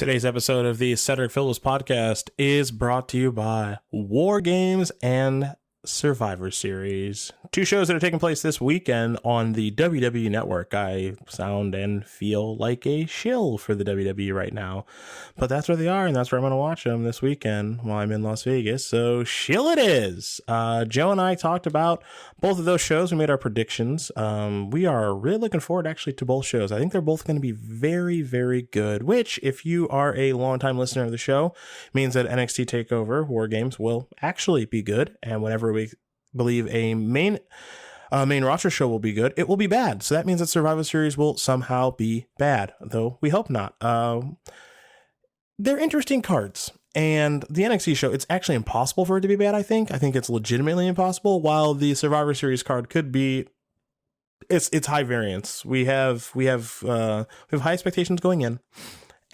Today's episode of the Cedric Phillips podcast is brought to you by Wargames and Survivor Series. Two shows that are taking place this weekend on the WWE Network. I sound and feel like a shill for the WWE right now, but that's where they are, and that's where I'm going to watch them this weekend while I'm in Las Vegas. So shill it is. Joe and I talked about both of those shows. We made our predictions. We are really looking forward actually to both shows. I think they're both going to be very, very good, which if you are a longtime listener of the show, means that NXT Takeover Wargames will actually be good. And whenever we believe a main roster show will be good, it will be bad. So that means that Survivor Series will somehow be bad, though we hope not. They're interesting cards. And the NXT show, it's actually impossible for it to be bad, I think. I think it's legitimately impossible, while the Survivor Series card could be, it's high variance. We have high expectations going in,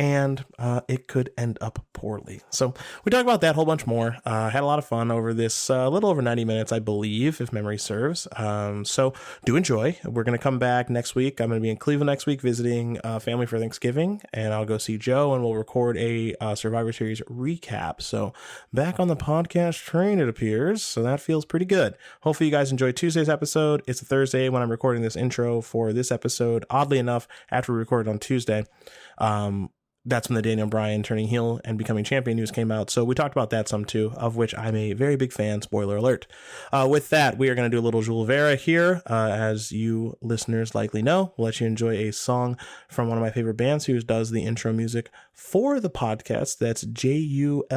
and it could end up poorly. So we talked about that whole bunch more. Had a lot of fun over this little over 90 minutes, I believe, if memory serves. So do enjoy. We're going to come back next week. I'm going to be in Cleveland next week visiting family for Thanksgiving, and I'll go see Joe, and we'll record a Survivor Series recap. So back on the podcast train, it appears. So that feels pretty good. Hopefully you guys enjoyed Tuesday's episode. It's a Thursday when I'm recording this intro for this episode. Oddly enough, after we recorded on Tuesday, that's when the Daniel Bryan turning heel and becoming champion news came out. So we talked about that some too, of which I'm a very big fan. Spoiler alert. With that, we are going to do a little Jules Vera here. As you listeners likely know, we'll let you enjoy a song from one of my favorite bands who does the intro music for the podcast. That's Julevera.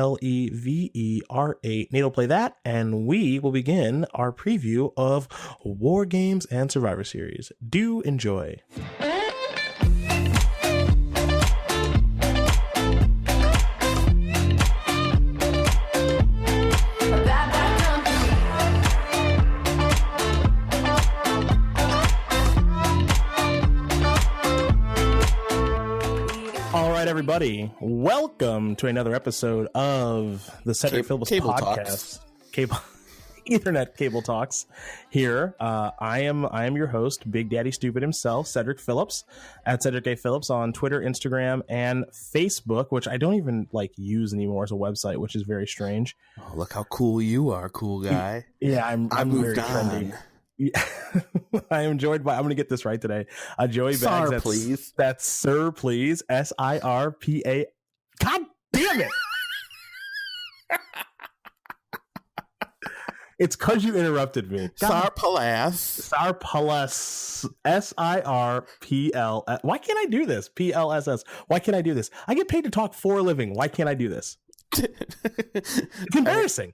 Nate will play that, and we will begin our preview of War Games and Survivor Series. Do enjoy. Everybody, welcome to another episode of the Cedric Phillips podcast. Ethernet Cable Talks here. I am your host, Big Daddy Stupid himself, Cedric Phillips, at Cedric A. Phillips on Twitter, Instagram, and Facebook, which I don't even use anymore as a website, which is very strange. Oh, look how cool you are, cool guy. Yeah, I'm very trendy. I am joined by, I'm going to get this right today, Joey Bags. Sir, please. That's Sir, please. SIRPA. God damn it. It's because you interrupted me. Sarpalas. SIRPL. Why can't I do this? PLSS. Why can't I do this? I get paid to talk for a living. Why can't I do this? It's embarrassing.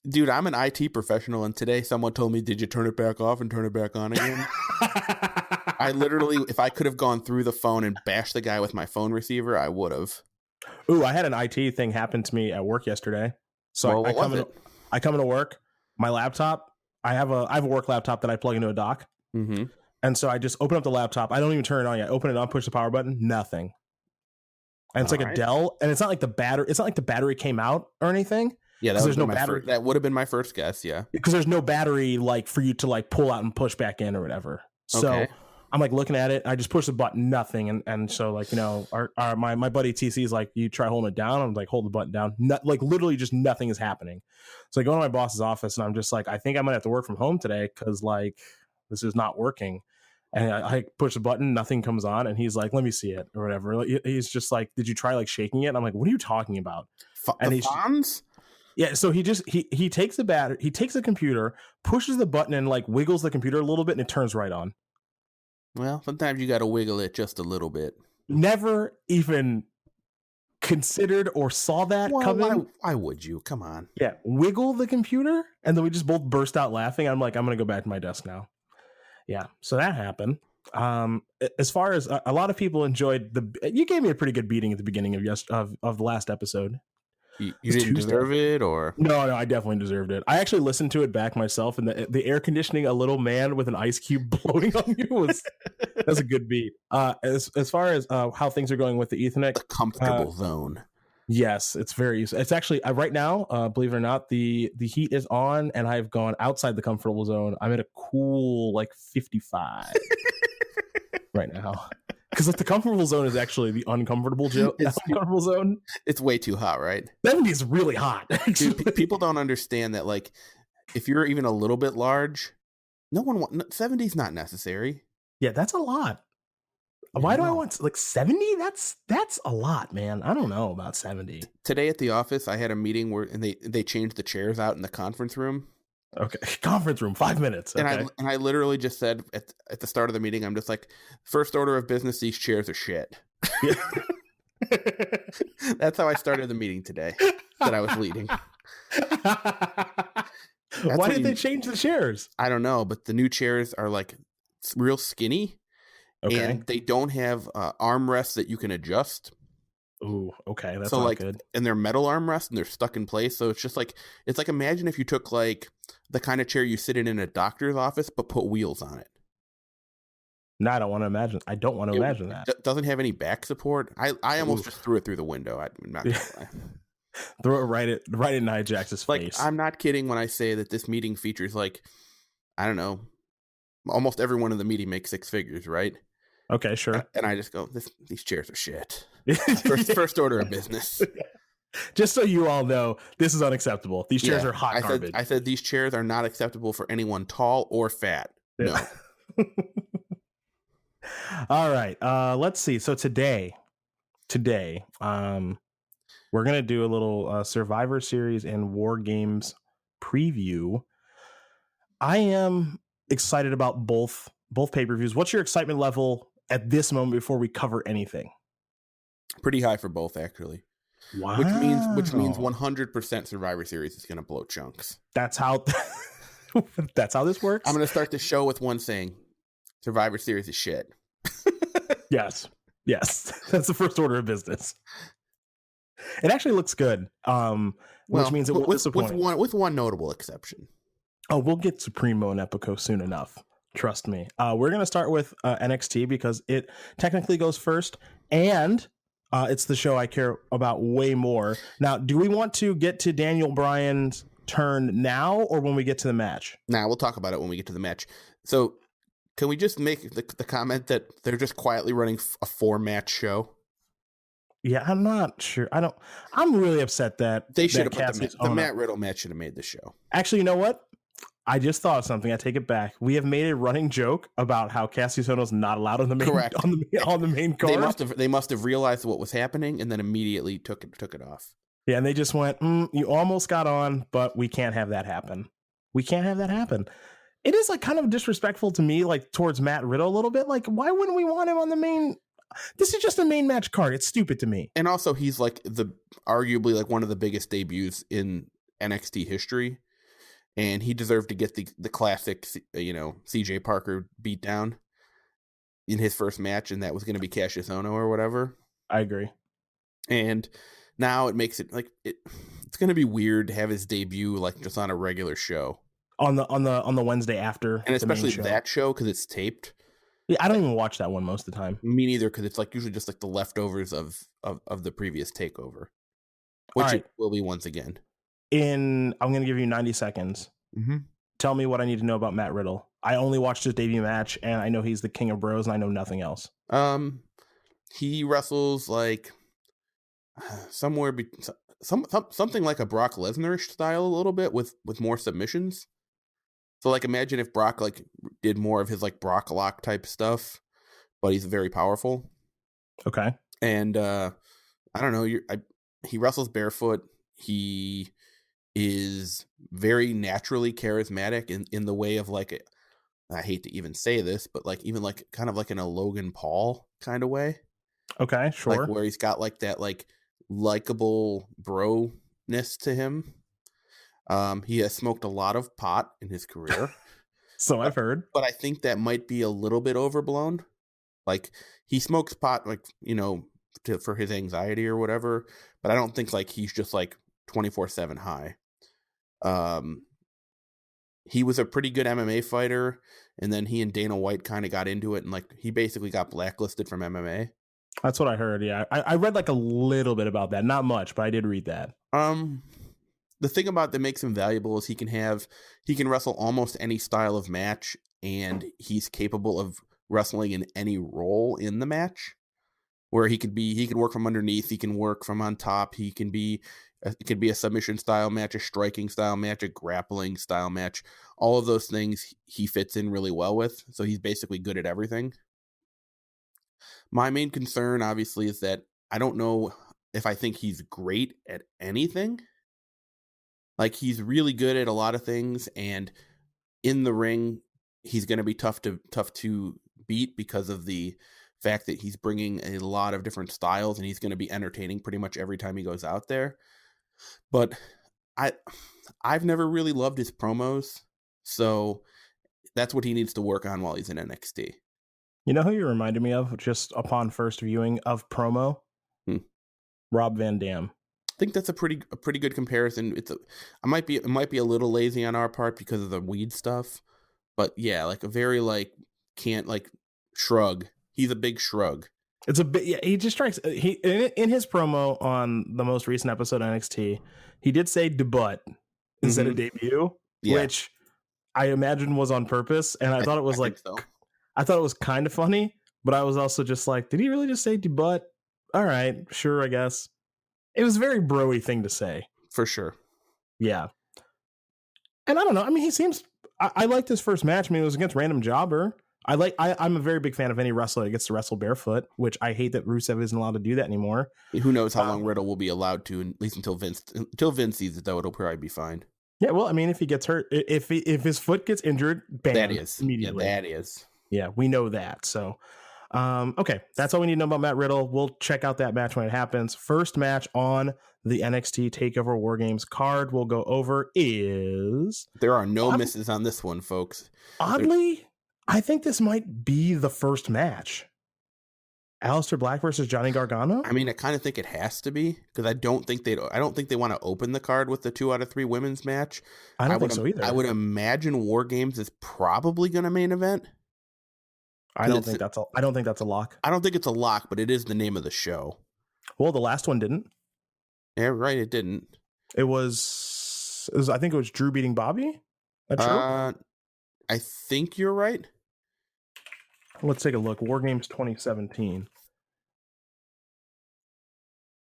Dude, I'm an IT professional, and today someone told me, did you turn it back off and turn it back on again? I literally, if I could have gone through the phone and bashed the guy with my phone receiver, I would have. Ooh, I had an IT thing happen to me at work yesterday. So I come into work, my laptop, I have a work laptop that I plug into a dock. Mm-hmm. And so I just open up the laptop. I don't even turn it on yet. Open it on, push the power button, nothing. And it's a Dell, and it's not like the battery came out or anything. Yeah, there's no battery. That would have been my first guess. Yeah, because there's no battery for you to pull out and push back in or whatever. So I'm looking at it. I just push the button, nothing, and so my buddy TC is like, you try holding it down. I'm like, hold the button down. Literally just nothing is happening. So I go to my boss's office and I'm just like, I think I'm gonna have to work from home today because this is not working. And I push the button, nothing comes on, and he's like, let me see it or whatever. He's just like, did you try shaking it? And I'm like, what are you talking about? And he's fans? Yeah, so he takes the battery, he takes the computer, pushes the button, and wiggles the computer a little bit, and it turns right on. Well, sometimes you got to wiggle it just a little bit. Never even considered or saw that coming. Why would you? Come on. Yeah, wiggle the computer, and then we just both burst out laughing. I'm like, I'm gonna go back to my desk now. Yeah, so that happened. As far as a lot of people enjoyed you gave me a pretty good beating at the beginning of the last episode. You didn't deserve it, or no, I definitely deserved it. I actually listened to it back myself, and the air conditioning a little man with an ice cube blowing on you that's a good beat. As far as how things are going with the Ethernet, the comfortable zone. Yes, it's very useful. It's actually right now, believe it or not, the heat is on, and I've gone outside the comfortable zone. I'm at a cool 55 right now. Because like the comfortable zone is actually the uncomfortable uncomfortable zone. It's way too hot, right? 70 is really hot. Dude, people don't understand that. Like, if you're even a little bit large, 70 is not necessary. Yeah, that's a lot. Why do I want like 70? That's a lot, man. I don't know about 70. Today at the office, I had a meeting where they changed the chairs out in the conference room. Okay, conference room, 5 minutes. Okay. And I literally just said at the start of the meeting, I'm just like, first order of business, these chairs are shit. Yeah. That's how I started the meeting today that I was leading. Why did they change the chairs? I don't know, but the new chairs are like real skinny. Okay. And they don't have armrests that you can adjust. Ooh, okay, that's so not like, good. And they're metal armrests and they're stuck in place. So it's just like, it's like, imagine if you took like the kind of chair you sit in a doctor's office, but put wheels on it. No, I don't want to imagine. I don't want to imagine that. Doesn't have any back support. I almost just threw it through the window. I'm not gonna lie. Throw it right in Nia Jax's face. I'm not kidding when I say that this meeting features like, I don't know, almost everyone in the meeting makes six figures, right? Okay, sure. And I just go, these chairs are shit. First order of business. Just so you all know, this is unacceptable. These chairs are hot garbage. I said these chairs are not acceptable for anyone tall or fat. No. All right. Let's see. So today, we're gonna do a little Survivor Series and Wargames preview. I am excited about both pay-per-views. What's your excitement level at this moment before we cover anything? Pretty high for both, actually. Wow. Which means 100% Survivor Series is going to blow chunks. That's how this works. I'm going to start the show with one saying, Survivor Series is shit. Yes. That's the first order of business. It actually looks good. Which means it will disappoint. With one notable exception. Oh, we'll get Supremo and Epico soon enough. Trust me. We're going to start with NXT because it technically goes first, and it's the show I care about way more. Now, do we want to get to Daniel Bryan's turn now or when we get to the match? Nah, we'll talk about it when we get to the match. So can we just make the comment that they're just quietly running a 4-match show? Yeah, I'm not sure. I'm really upset that they should have put the Matt Riddle match should have made the show. Actually, you know what? I just thought of something. I take it back. We have made a running joke about how Cassius Ohno's not allowed on the main on the main card. They must have realized what was happening and then immediately took it off. Yeah, and they just went, you almost got on, but we can't have that happen. We can't have that happen. It is like kind of disrespectful to me, like towards Matt Riddle a little bit. Like, why wouldn't we want him on the main? This is just a main match card. It's stupid to me. And also, he's like arguably like one of the biggest debuts in NXT history. And he deserved to get the classic, CJ Parker beat down in his first match, and that was going to be Cassius Ohno or whatever. I agree. And now it makes it like it's going to be weird to have his debut like just on a regular show on the Wednesday after, and especially that show because it's taped. Yeah, I don't even watch that one most of the time. Me neither, because it's like usually just like the leftovers of the previous Takeover, which it will be once again. I'm going to give you 90 seconds. Mm-hmm. Tell me what I need to know about Matt Riddle. I only watched his debut match, and I know he's the king of bros, and I know nothing else. He wrestles like somewhere something like a Brock Lesnar-ish style a little bit with more submissions. So like imagine if Brock like did more of his like Brock lock type stuff, but he's very powerful. Okay. And I don't know. He wrestles barefoot. He is very naturally charismatic in the way of like I hate to even say this, but like even like kind of like in a Logan Paul kind of way. Okay, sure. Like where he's got like that like likable bro-ness to him. He has smoked a lot of pot in his career. So I've heard. But I think that might be a little bit overblown. Like he smokes pot like, for his anxiety or whatever, but I don't think like he's just like 24/7 high. He was a pretty good MMA fighter, and then he and Dana White kind of got into it, and like he basically got blacklisted from MMA. That's what I heard. Yeah, I read like a little bit about that, not much, but I did read that. The thing about that makes him valuable is he can wrestle almost any style of match, and he's capable of wrestling in any role in the match. where he could work from underneath, he can work from on top, it could be a submission style match, a striking style match, a grappling style match. All of those things he fits in really well with. So he's basically good at everything. My main concern, obviously, is that I don't know if I think he's great at anything. Like, he's really good at a lot of things, and in the ring, he's going to be tough to beat because of the fact that he's bringing a lot of different styles, and he's going to be entertaining pretty much every time he goes out there. But I've never really loved his promos, so that's what he needs to work on while he's in NXT. You know who you reminded me of just upon first viewing of promo? Rob Van Dam. I think that's a pretty good comparison. It might be a little lazy on our part because of the weed stuff, but yeah, like a very shrug. He's a big shrug. It's a bit. Yeah, he just strikes. In his promo on the most recent episode of NXT, he did say debut instead of debut, which I imagine was on purpose, and I thought it was I thought it was kind of funny, but I was also just like, did he really just say debut? All right, sure, I guess. It was a very bro-y thing to say. For sure. Yeah. And I don't know. I mean, he seems... I liked his first match. I mean, it was against Random Jobber. I'm a very big fan of any wrestler that gets to wrestle barefoot, which I hate that Rusev isn't allowed to do that anymore. Who knows how long Riddle will be allowed to, at least until Vince sees it, though, it'll probably be fine. Yeah, well, I mean, if he gets hurt, if his foot gets injured, bam, that is immediately. Yeah, that is. Yeah, we know that. So, okay, that's all we need to know about Matt Riddle. We'll check out that match when it happens. First match on the NXT Takeover Wargames card we'll go over is... There are no misses on this one, folks. Oddly, I think this might be the first match. Aleister Black versus Johnny Gargano? I mean, I kind of think it has to be, because I don't think they want to open the card with the 2 out of 3 women's match. I don't think so either. I would imagine Wargames is probably going to main event. I don't think that's a lock. I don't think it's a lock, but it is the name of the show. Well, the last one didn't. Yeah, right. It didn't. I think it was Drew beating Bobby. That's true. I think you're right. Let's take a look. Wargames 2017.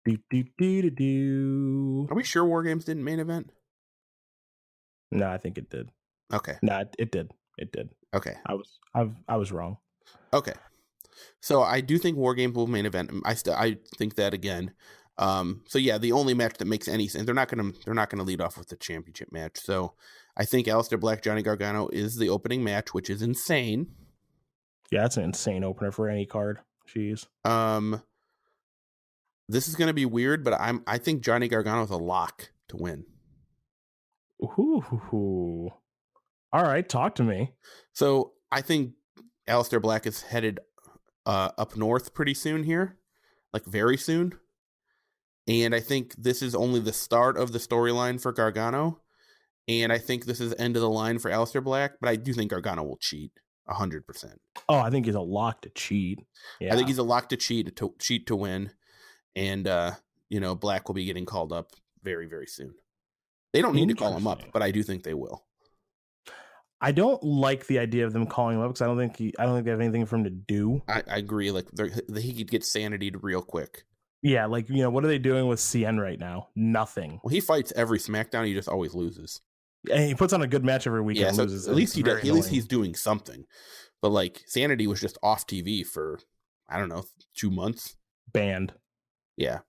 Are we sure Wargames didn't main event? No, I think it did. Okay. No, it did. It did. Okay. I was wrong. Okay. So I do think Wargames will main event. I think that again. So yeah, the only match that makes any sense. They're not gonna lead off with the championship match. So I think Aleister Black, Johnny Gargano is the opening match, which is insane. Yeah, that's an insane opener for any card. Jeez. This is gonna be weird, but I think Johnny Gargano is a lock to win. Ooh. All right, talk to me. So I think Aleister Black is headed up north pretty soon here, like very soon. And I think this is only the start of the storyline for Gargano. And I think this is end of the line for Aleister Black, but I do think Gargano will cheat 100%. Oh, I think he's a lock to cheat. Yeah. I think he's a lock to cheat to win. And, Black will be getting called up very, very soon. They don't need to call him up, but I do think they will. I don't like the idea of them calling him up because I don't think they have anything for him to do. I agree. Like he could get sanitied real quick. Yeah, what are they doing with CN right now? Nothing. Well, he fights every SmackDown. He just always loses. And he puts on a good match every weekend. Yeah, so loses. At least he's doing something. But like Sanity was just off TV for 2 months. Banned. Yeah,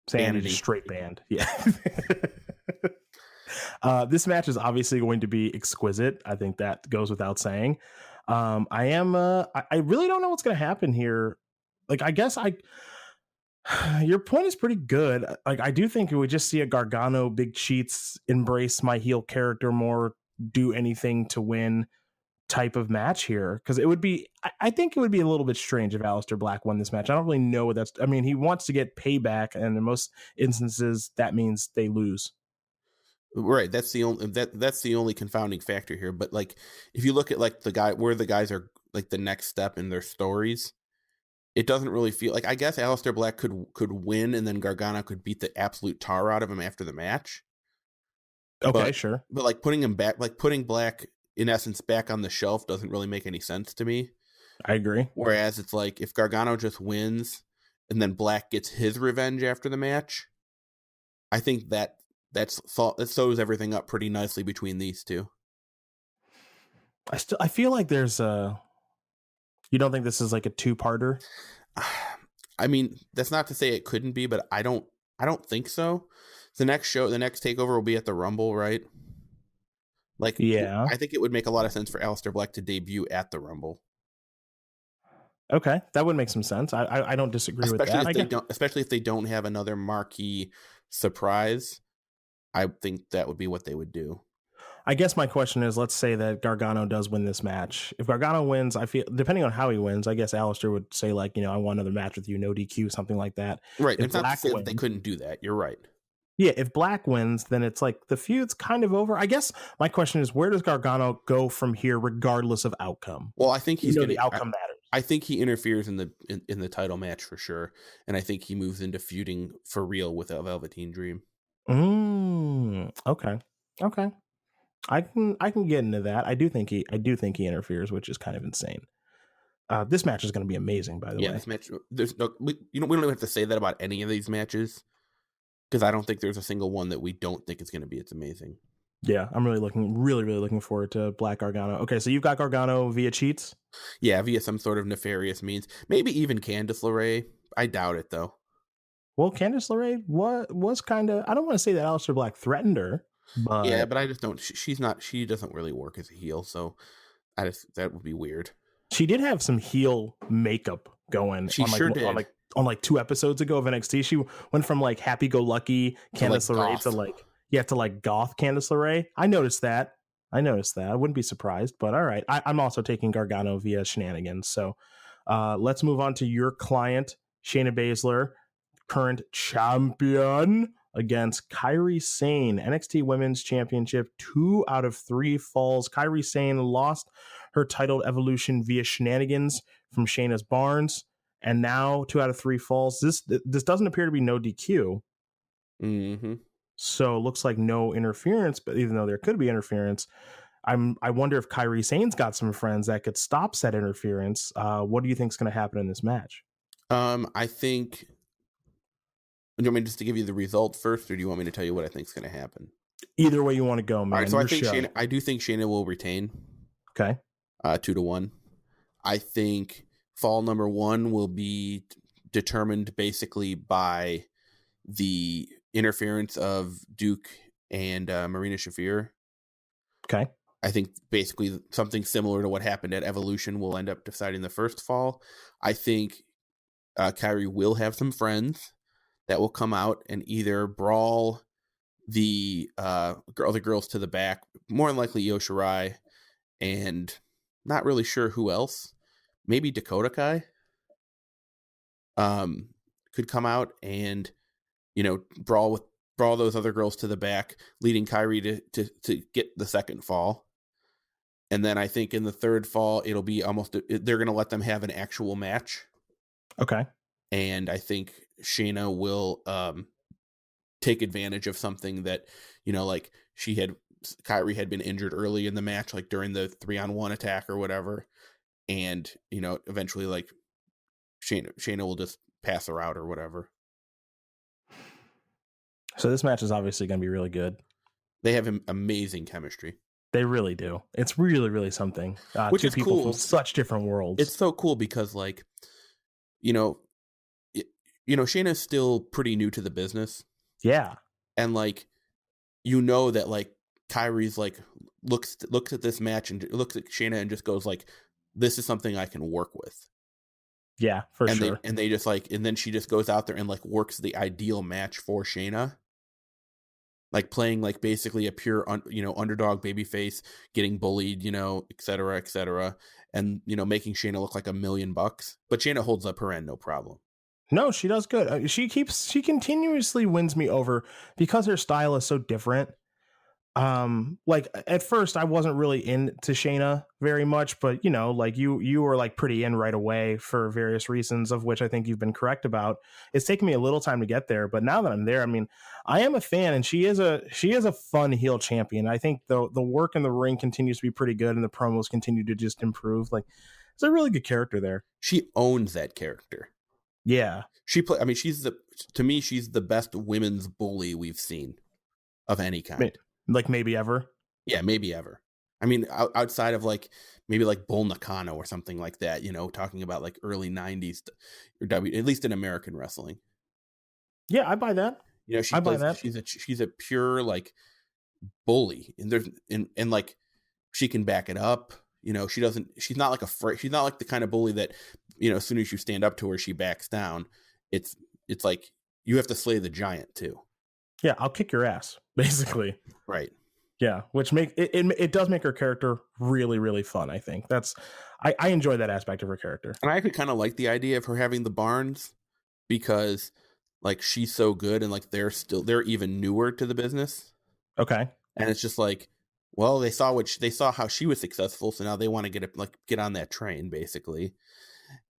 Sanity straight banned. Yeah. This match is obviously going to be exquisite. I think that goes without saying. I really don't know what's going to happen here. Like, I guess your point is pretty good. Like, I do think we would just see a Gargano big cheats, embrace my heel character more, do anything to win type of match here. Because I think it would be a little bit strange if Aleister Black won this match. I don't really know what that's. I mean, he wants to get payback, and in most instances, that means they lose. Right, that's the only confounding factor here. But like, if you look at like the guys are like the next step in their stories, it doesn't really feel like. I guess Aleister Black could win, and then Gargano could beat the absolute tar out of him after the match. Okay, sure. But like putting Black in essence back on the shelf doesn't really make any sense to me. I agree. Whereas it's like if Gargano just wins and then Black gets his revenge after the match. I think that sews everything up pretty nicely between these two. I feel like there's a. You don't think this is like a two-parter? I mean, that's not to say it couldn't be, but I don't think so. The next Takeover will be at the Rumble, right? Like, yeah, I think it would make a lot of sense for Aleister Black to debut at the Rumble. Okay, that would make some sense. I don't disagree with that. Especially if they don't have another marquee surprise, I think that would be what they would do. I guess my question is, let's say that Gargano does win this match. If Gargano wins, I feel, depending on how he wins, I guess Aleister would say, like, I want another match with you, no DQ, something like that. Right. It's not to say that they couldn't do that. You're right. Yeah, if Black wins, then it's like the feud's kind of over. I guess my question is, where does Gargano go from here, regardless of outcome? Well, I think the outcome matters. I think he interferes in the title match for sure, and I think he moves into feuding for real with a Velveteen Dream. Okay. I can get into that. I do think he interferes, which is kind of insane. This match is going to be amazing, by the way. Yeah, this match. We don't even have to say that about any of these matches, because I don't think there's a single one that we don't think is going to be. It's amazing. Yeah, I'm really looking forward to Black Gargano. Okay, so you've got Gargano via cheats? Yeah, via some sort of nefarious means. Maybe even Candice LeRae. I doubt it, though. Well, Candice LeRae was kind of... I don't want to say that Aleister Black threatened her, but... Yeah, but I just don't... She doesn't really work as a heel, so that would be weird. She did have some heel makeup going. She sure did. On 2 episodes ago of NXT. She went from like happy-go-lucky Candice LeRae to like goth Candice LeRae. I noticed that. I wouldn't be surprised, but all right. I'm also taking Gargano via shenanigans. So let's move on to your client, Shayna Baszler, current champion, against Kairi Sane, NXT Women's Championship, 2 out of 3 falls. Kairi Sane lost her titled Evolution via shenanigans from Shayna's Barnes, and now 2 out of 3 falls. This doesn't appear to be no DQ. Mm-hmm. So it looks like no interference, but even though there could be interference, I wonder if Kairi Sane's got some friends that could stop said interference. What do you think is going to happen in this match? I think... Do you want me just to give you the result first, or do you want me to tell you what I think is going to happen? Either way you want to go, man. All right, so I do think Shayna will retain. Okay. 2-1. I think fall number 1 will be determined basically by the interference of Duke and Marina Shafir. Okay. I think basically something similar to what happened at Evolution will end up deciding the first fall. I think Kairi will have some friends that will come out and either brawl the other girls to the back, more than likely Io Shirai, and not really sure who else. Maybe Dakota Kai could come out and brawl those other girls to the back, leading Kairi to get the second fall. And then I think in the third fall it'll be they're going to let them have an actual match. Okay. And I think Shayna will take advantage of something that, like Kairi had been injured early in the match, like during the 3-on-1 attack or whatever. And, eventually like Shayna will just pass her out or whatever. So this match is obviously going to be really good. They have amazing chemistry. They really do. It's really, really something. Which is cool. From such different worlds. It's so cool because like, Shayna's still pretty new to the business. Yeah. And like, that like Kairi's like looks at this match and looks at Shayna and just goes like, this is something I can work with. Yeah, for sure. They just like, and then she just goes out there and like works the ideal match for Shayna. Like playing like basically a pure, underdog babyface, getting bullied, et cetera, and making Shayna look like $1 million. But Shayna holds up her end, no problem. No, she does good. She continuously wins me over because her style is so different. Like at first I wasn't really into Shayna very much, but like you were like pretty in right away for various reasons, of which I think you've been correct about. It's taken me a little time to get there, but now that I'm there, I mean, I am a fan, and she is a fun heel champion. I think the work in the ring continues to be pretty good, and the promos continue to just improve. Like, it's a really good character there. She owns that character. Yeah. I mean, to me, she's the best women's bully we've seen of any kind. Like maybe ever. Yeah, maybe ever. I mean, outside of like maybe like Bull Nakano or something like that, you know, talking about like early 90s or at least in American wrestling. Yeah, I buy that. You know, she's a pure like bully, and like she can back it up. You know, she's not like she's not like the kind of bully that, you know, as soon as you stand up to her, she backs down. It's like you have to slay the giant too. Yeah, I'll kick your ass, basically. Right. Yeah, which it does make her character really, really fun. I think I enjoy that aspect of her character. And I actually kind of like the idea of her having the Barnes, because like she's so good, and like they're even newer to the business. Okay. And it's just like, well, they saw how she was successful, so now they want to get on that train basically.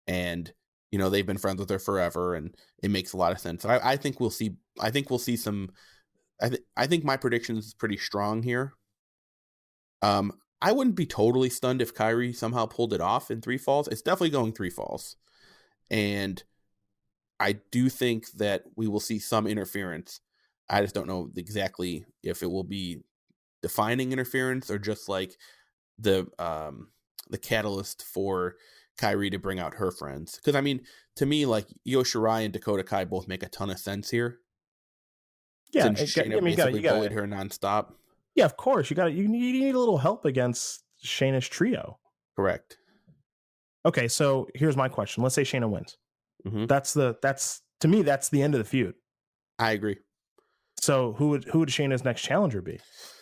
And you know, they've been friends with her forever, and it makes a lot of sense. I think we'll see some. I think my prediction is pretty strong here. I wouldn't be totally stunned if Kairi somehow pulled it off in 3 falls. It's definitely going 3 falls. And I do think that we will see some interference. I just don't know exactly if it will be defining interference or just like the catalyst for Kairi to bring out her friends. Because I mean, to me, like Io Shirai and Dakota Kai both make a ton of sense here. Yeah, Shayna basically bullied her nonstop. Yeah, of course. You need a little help against Shayna's trio. Correct. Okay, so here's my question. Let's say Shayna wins. Mm-hmm. That's to me, that's the end of the feud. I agree. So who would Shayna's next challenger be?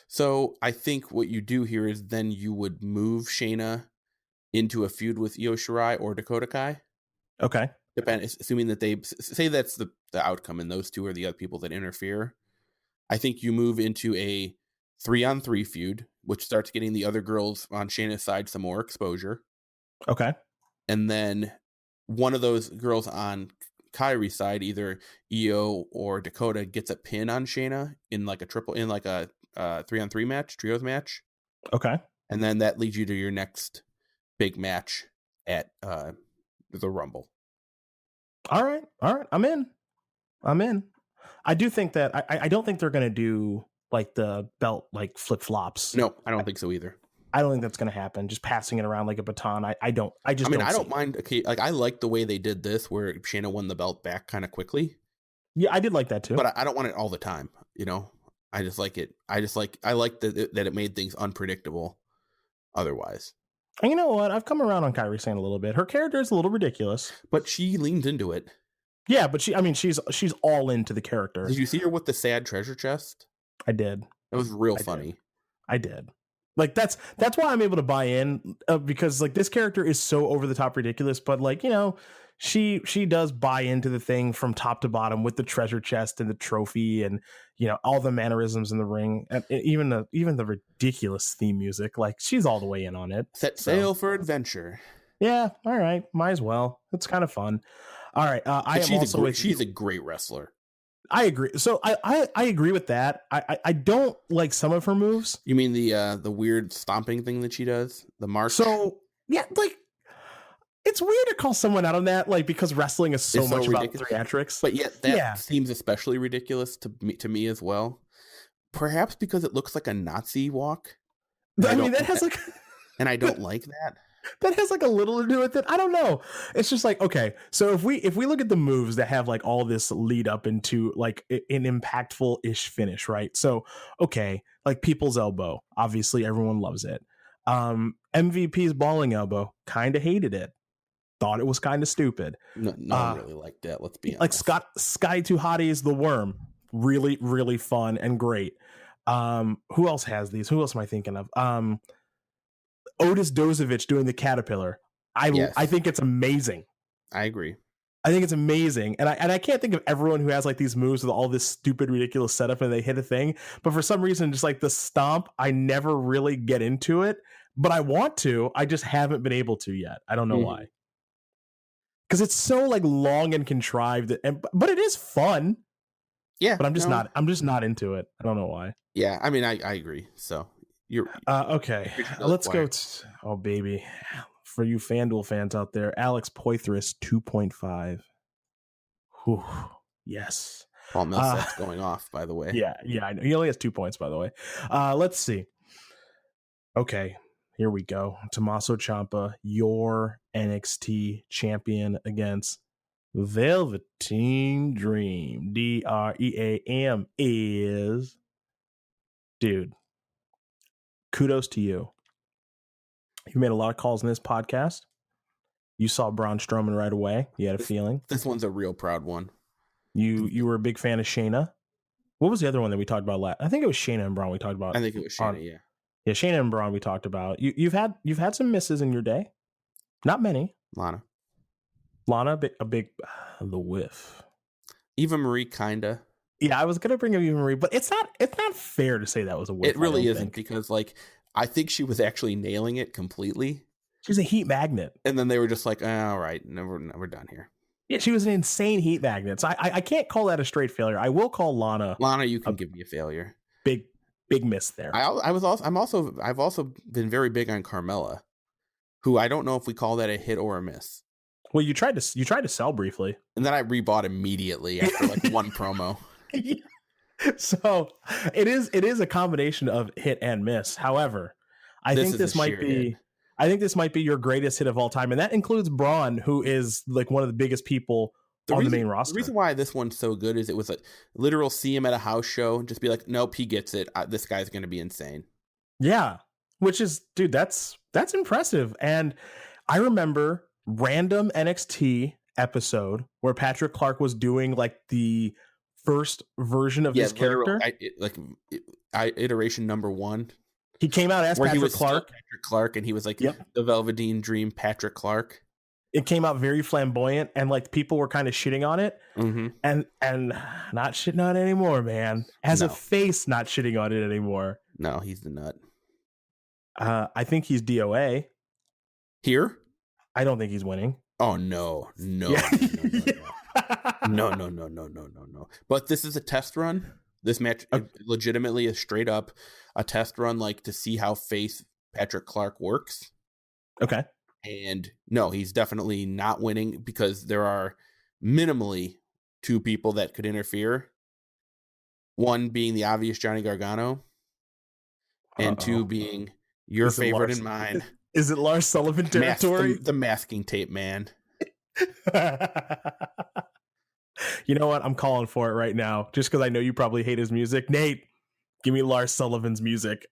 So I think what you do here is then you would move Shayna into a feud with Io Shirai or Dakota Kai. Okay. Assuming that they say that's the outcome, and those two are the other people that interfere. I think you move into a 3-on-3 feud, which starts getting the other girls on Shayna's side some more exposure. Okay. And then one of those girls on Kairi's side, either Io or Dakota, gets a pin on Shayna in like a 3-on-3 match, trios match. Okay. And then that leads you to your next big match at the Rumble. All right. I'm in. I do think that I don't think they're going to do like the belt like flip flops. No, I don't think so either. I don't think that's going to happen. Just passing it around like a baton. I don't mind. Okay, like I like the way they did this, where Shayna won the belt back kind of quickly. Yeah, I did like that too. But I don't want it all the time. You know, I just like it. I like that it made things unpredictable. Otherwise. And you know what? I've come around on Kairi Sane a little bit. Her character is a little ridiculous, but she leans into it. Yeah, but she's all into the character. Did you see her with the sad treasure chest? I did. It was real funny. I did. Like that's why I'm able to buy in because like this character is so over the top ridiculous, but like, you know, she does buy into the thing from top to bottom with the treasure chest and the trophy and, you know, all the mannerisms in the ring and even the ridiculous theme music. Like she's all the way in on it. Set sail for adventure. Yeah, all right, might as well. It's kind of fun. All right, she's a great wrestler. I agree. So I agree with that. I don't like some of her moves. You mean the weird stomping thing that she does? The march? So yeah, like it's weird to call someone out on that, like because wrestling is so much about theatrics. But yet that seems especially ridiculous to me as well. Perhaps because it looks like a Nazi walk. I mean that has like and I don't like that. That has like a little to do with it. I don't know. It's just like, okay, so if we look at the moves that have like all this lead up into like an impactful ish finish, right? So, okay, like People's Elbow, obviously everyone loves it. MVP's Balling Elbow, kind of hated it. Thought it was kind of stupid. No one really liked that. Let's be honest. Like Sky Too Hottie's The Worm, really, really fun and great. Who else has these? Who else am I thinking of? Otis Dozovich doing the caterpillar. I think it's amazing. I agree. I think it's amazing. And I can't think of everyone who has like these moves with all this stupid, ridiculous setup and they hit a thing. But for some reason, just like the stomp, I never really get into it. But I want to. I just haven't been able to yet. I don't know why. Because it's so like long and contrived. But it is fun. Yeah. But I'm just not into it. I don't know why. Yeah. I mean, I agree. So. You're okay. Let's go. Oh, baby. For you FanDuel fans out there, Alex Poitras 2.5. Whew, yes. Paul Millsap's going off, by the way. Yeah, I know. He only has 2 points, by the way. Let's see. Okay, here we go. Tommaso Ciampa, your NXT champion against Velveteen Dream. Dream is, dude, kudos to you. You made a lot of calls in this podcast. You saw Braun Strowman right away. You had a feeling. This one's a real proud one. You were a big fan of Shayna. What was the other one that we talked about last? I think it was Shayna and Braun we talked about. I think it was Shayna, yeah. Yeah, Shayna and Braun we talked about. You've had some misses in your day. Not many. Lana, a big the whiff. Eva Marie, kinda. Yeah, I was gonna bring up Eva Marie, but it's not fair to say that was a whiff. It really isn't, because like I think she was actually nailing it completely. She's a heat magnet. And then they were just like, all right, no, we're done here. Yeah, she was an insane heat magnet. So I can't call that a straight failure. I will call Lana. You can give me a failure. Big miss there. I've also been very big on Carmella, who I don't know if we call that a hit or a miss. Well, you tried to sell briefly, and then I rebought immediately after like one promo. Yeah. So it is a combination of hit and miss. However, I think this might be your greatest hit of all time, and that includes Braun, who is like one of the biggest people on the main roster. The reason why this one's so good is it was a literal see him at a house show and just be like, nope, he gets it. This guy's going to be insane. Yeah, which is, dude, that's impressive. And I remember random NXT episode where Patrick Clark was doing like the first version of this character, iteration number 1. He came out as Patrick Clark, and he was like the Velveteen Dream Patrick Clark. It came out very flamboyant, and like people were kind of shitting on it, and not shitting on it anymore, man. As a face, not shitting on it anymore. No, he's the nut. I think he's DOA here. I don't think he's winning. Oh no. No. But this is a test run. This match legitimately is straight up a test run, like to see how face Patrick Clark works. Okay. And no, he's definitely not winning, because there are minimally 2 people that could interfere. One being the obvious Johnny Gargano, and 2 being your favorite and mine. Is it Lars Sullivan territory? The masking tape man. You know what? I'm calling for it right now, just because I know you probably hate his music. Nate, give me Lars Sullivan's music.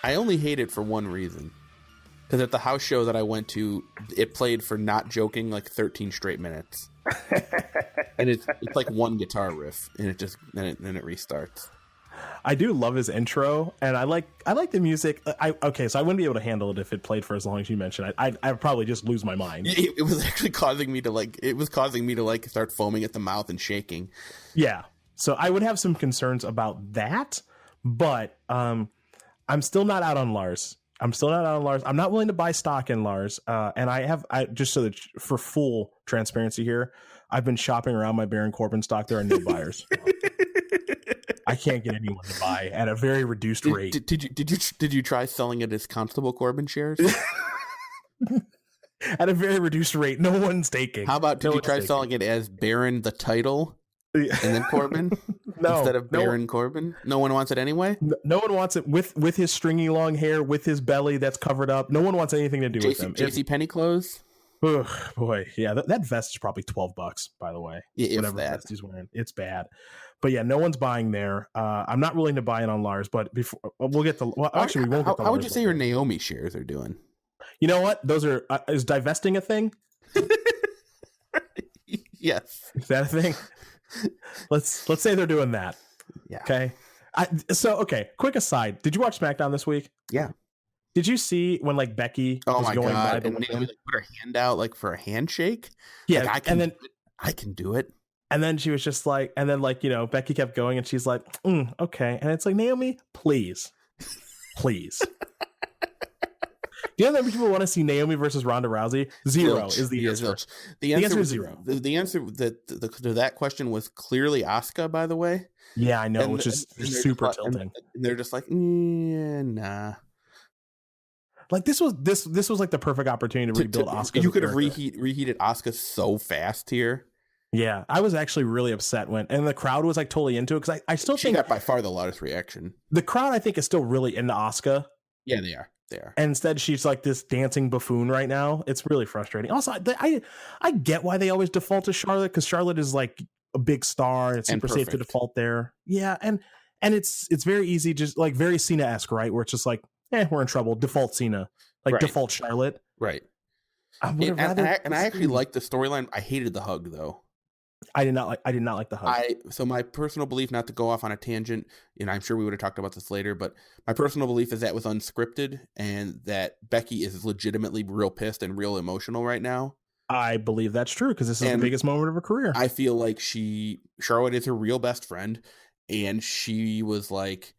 I only hate it for one reason. Because at the house show that I went to, it played for not joking like 13 straight minutes. And it's like one guitar riff, and it just then it restarts. I do love his intro, and I like the music. So I wouldn't be able to handle it if it played for as long as you mentioned. I'd probably just lose my mind. It was actually causing me to start foaming at the mouth and shaking. Yeah. So I would have some concerns about that, but I'm still not out on Lars. I'm not willing to buy stock in Lars. And I just so that for full transparency here, I've been shopping around my Baron Corbin stock. There are no buyers. I can't get anyone to buy at a very reduced rate. Did you try selling it as Constable Corbin shares? At a very reduced rate. No one's taking. How about did you try selling it as Baron the title and then Corbin? No, instead of Baron Corbin? No one wants it anyway? No one wants it with his stringy long hair, with his belly that's covered up. No one wants anything to do with him. JC Penney clothes? Ugh, boy, yeah, that vest is probably $12, by the way. Yeah, whatever vest he's wearing, it's bad. But yeah, no one's buying there. I'm not willing to buy it on Lars, but before we'll get the. Well, actually, we won't get the. How would you say your Naomi shares are doing? You know what? Those are is divesting a thing? Yes, is that a thing? Let's say they're doing that. Yeah. Okay. Quick aside. Did you watch SmackDown this week? Yeah. Did you see when like Becky Oh was my going by god! the And Naomi women? like put her hand out like for a handshake. Yeah, Like and then I can do it. and then she was just like, and then like Becky kept going, and she's like, okay, and it's like Naomi, please. Do you know that people want to see Naomi versus Ronda Rousey? Zero Zilch. is the answer. Zilch. The answer is was zero. The answer to that question was clearly Asuka, by the way. Yeah, I know, And, which is and super tilting. And they're just like, nah. Like this was like the perfect opportunity to rebuild Asuka. You could have reheated Asuka so fast here. Yeah, I was actually really upset and the crowd was like totally into it because I still think she got by far the loudest reaction. The crowd I think is still really into Asuka. Yeah, they are. And instead, she's like this dancing buffoon right now. It's really frustrating. Also, I get why they always default to Charlotte because Charlotte is like a big star and it's super safe to default there. Yeah, and it's very easy, just like very Cena-esque, right? Where it's just like, we're in trouble. Default Cena, like default Charlotte, right? And I actually liked the storyline. I hated the hug though. I did not like the hug. So my personal belief, not to go off on a tangent, and I'm sure we would have talked about this later, but my personal belief is that was unscripted and that Becky is legitimately real pissed and real emotional right now. I believe that's true because this is the biggest moment of her career. I feel like Charlotte is her real best friend, and she was like,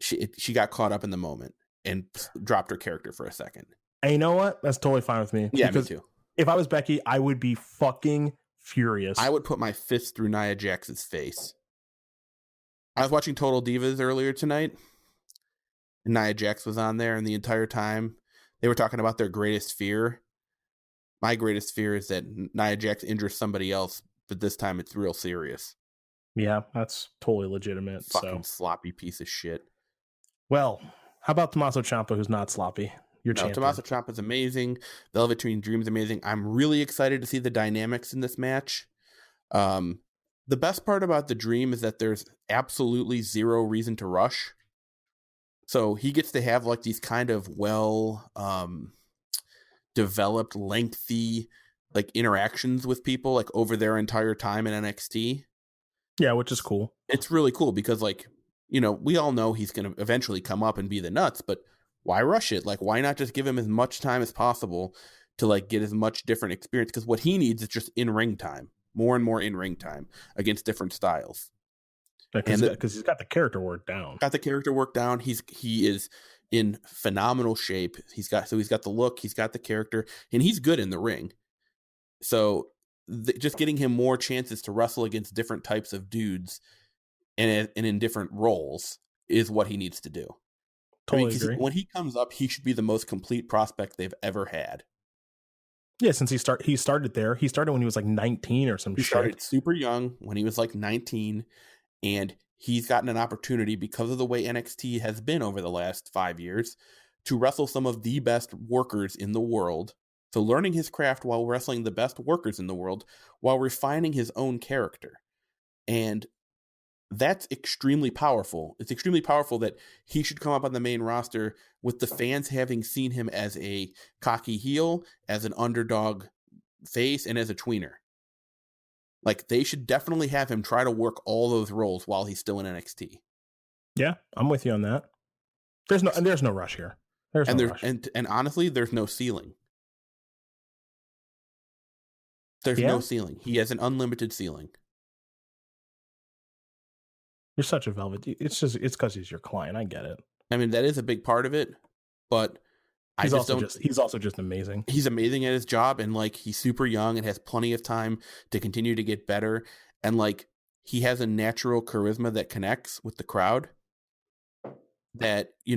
she got caught up in the moment and dropped her character for a second. And you know what? That's totally fine with me. Yeah, me too. If I was Becky, I would be fucking furious. I would put my fist through Nia Jax's face. I was watching Total Divas earlier tonight, and Nia Jax was on there, and the entire time they were talking about their greatest fear. My greatest fear is that Nia Jax injures somebody else, but this time it's real serious. Yeah, that's totally legitimate. Fucking sloppy piece of shit. Well, how about Tommaso Ciampa, who's not sloppy? Tommaso Ciampa is amazing. Velveteen Dream is amazing. I'm really excited to see the dynamics in this match. The best part about the Dream is that there's absolutely zero reason to rush. So he gets to have like these kind of developed, lengthy like interactions with people like over their entire time in NXT. Yeah, which is cool. It's really cool because like, we all know he's going to eventually come up and be the nuts, but why rush it? Like, why not just give him as much time as possible to like get as much different experience? Because what he needs is just in-ring time, more and more in-ring time against different styles. Because he's got the character work down. He is in phenomenal shape. He's got the look, he's got the character, and he's good in the ring. So just getting him more chances to wrestle against different types of dudes and in different roles is what he needs to do. Totally agree. When he comes up, he should be the most complete prospect they've ever had. Yeah, since he started there. He started when he was like 19 or some shit. He started super young when he was like 19, and he's gotten an opportunity because of the way NXT has been over the last 5 years to wrestle some of the best workers in the world. So learning his craft while wrestling the best workers in the world while refining his own character. And that's extremely powerful. It's extremely powerful that he should come up on the main roster with the fans having seen him as a cocky heel, as an underdog face, and as a tweener. Like, they should definitely have him try to work all those roles while he's still in NXT. Yeah, I'm with you on that. There's no rush here. And honestly, there's no ceiling. There's no ceiling. He has an unlimited ceiling. You're such a velvet. It's because he's your client. I get it. I mean, that is a big part of it, but he's also just amazing. He's amazing at his job, and like he's super young and has plenty of time to continue to get better. And like he has a natural charisma that connects with the crowd. That he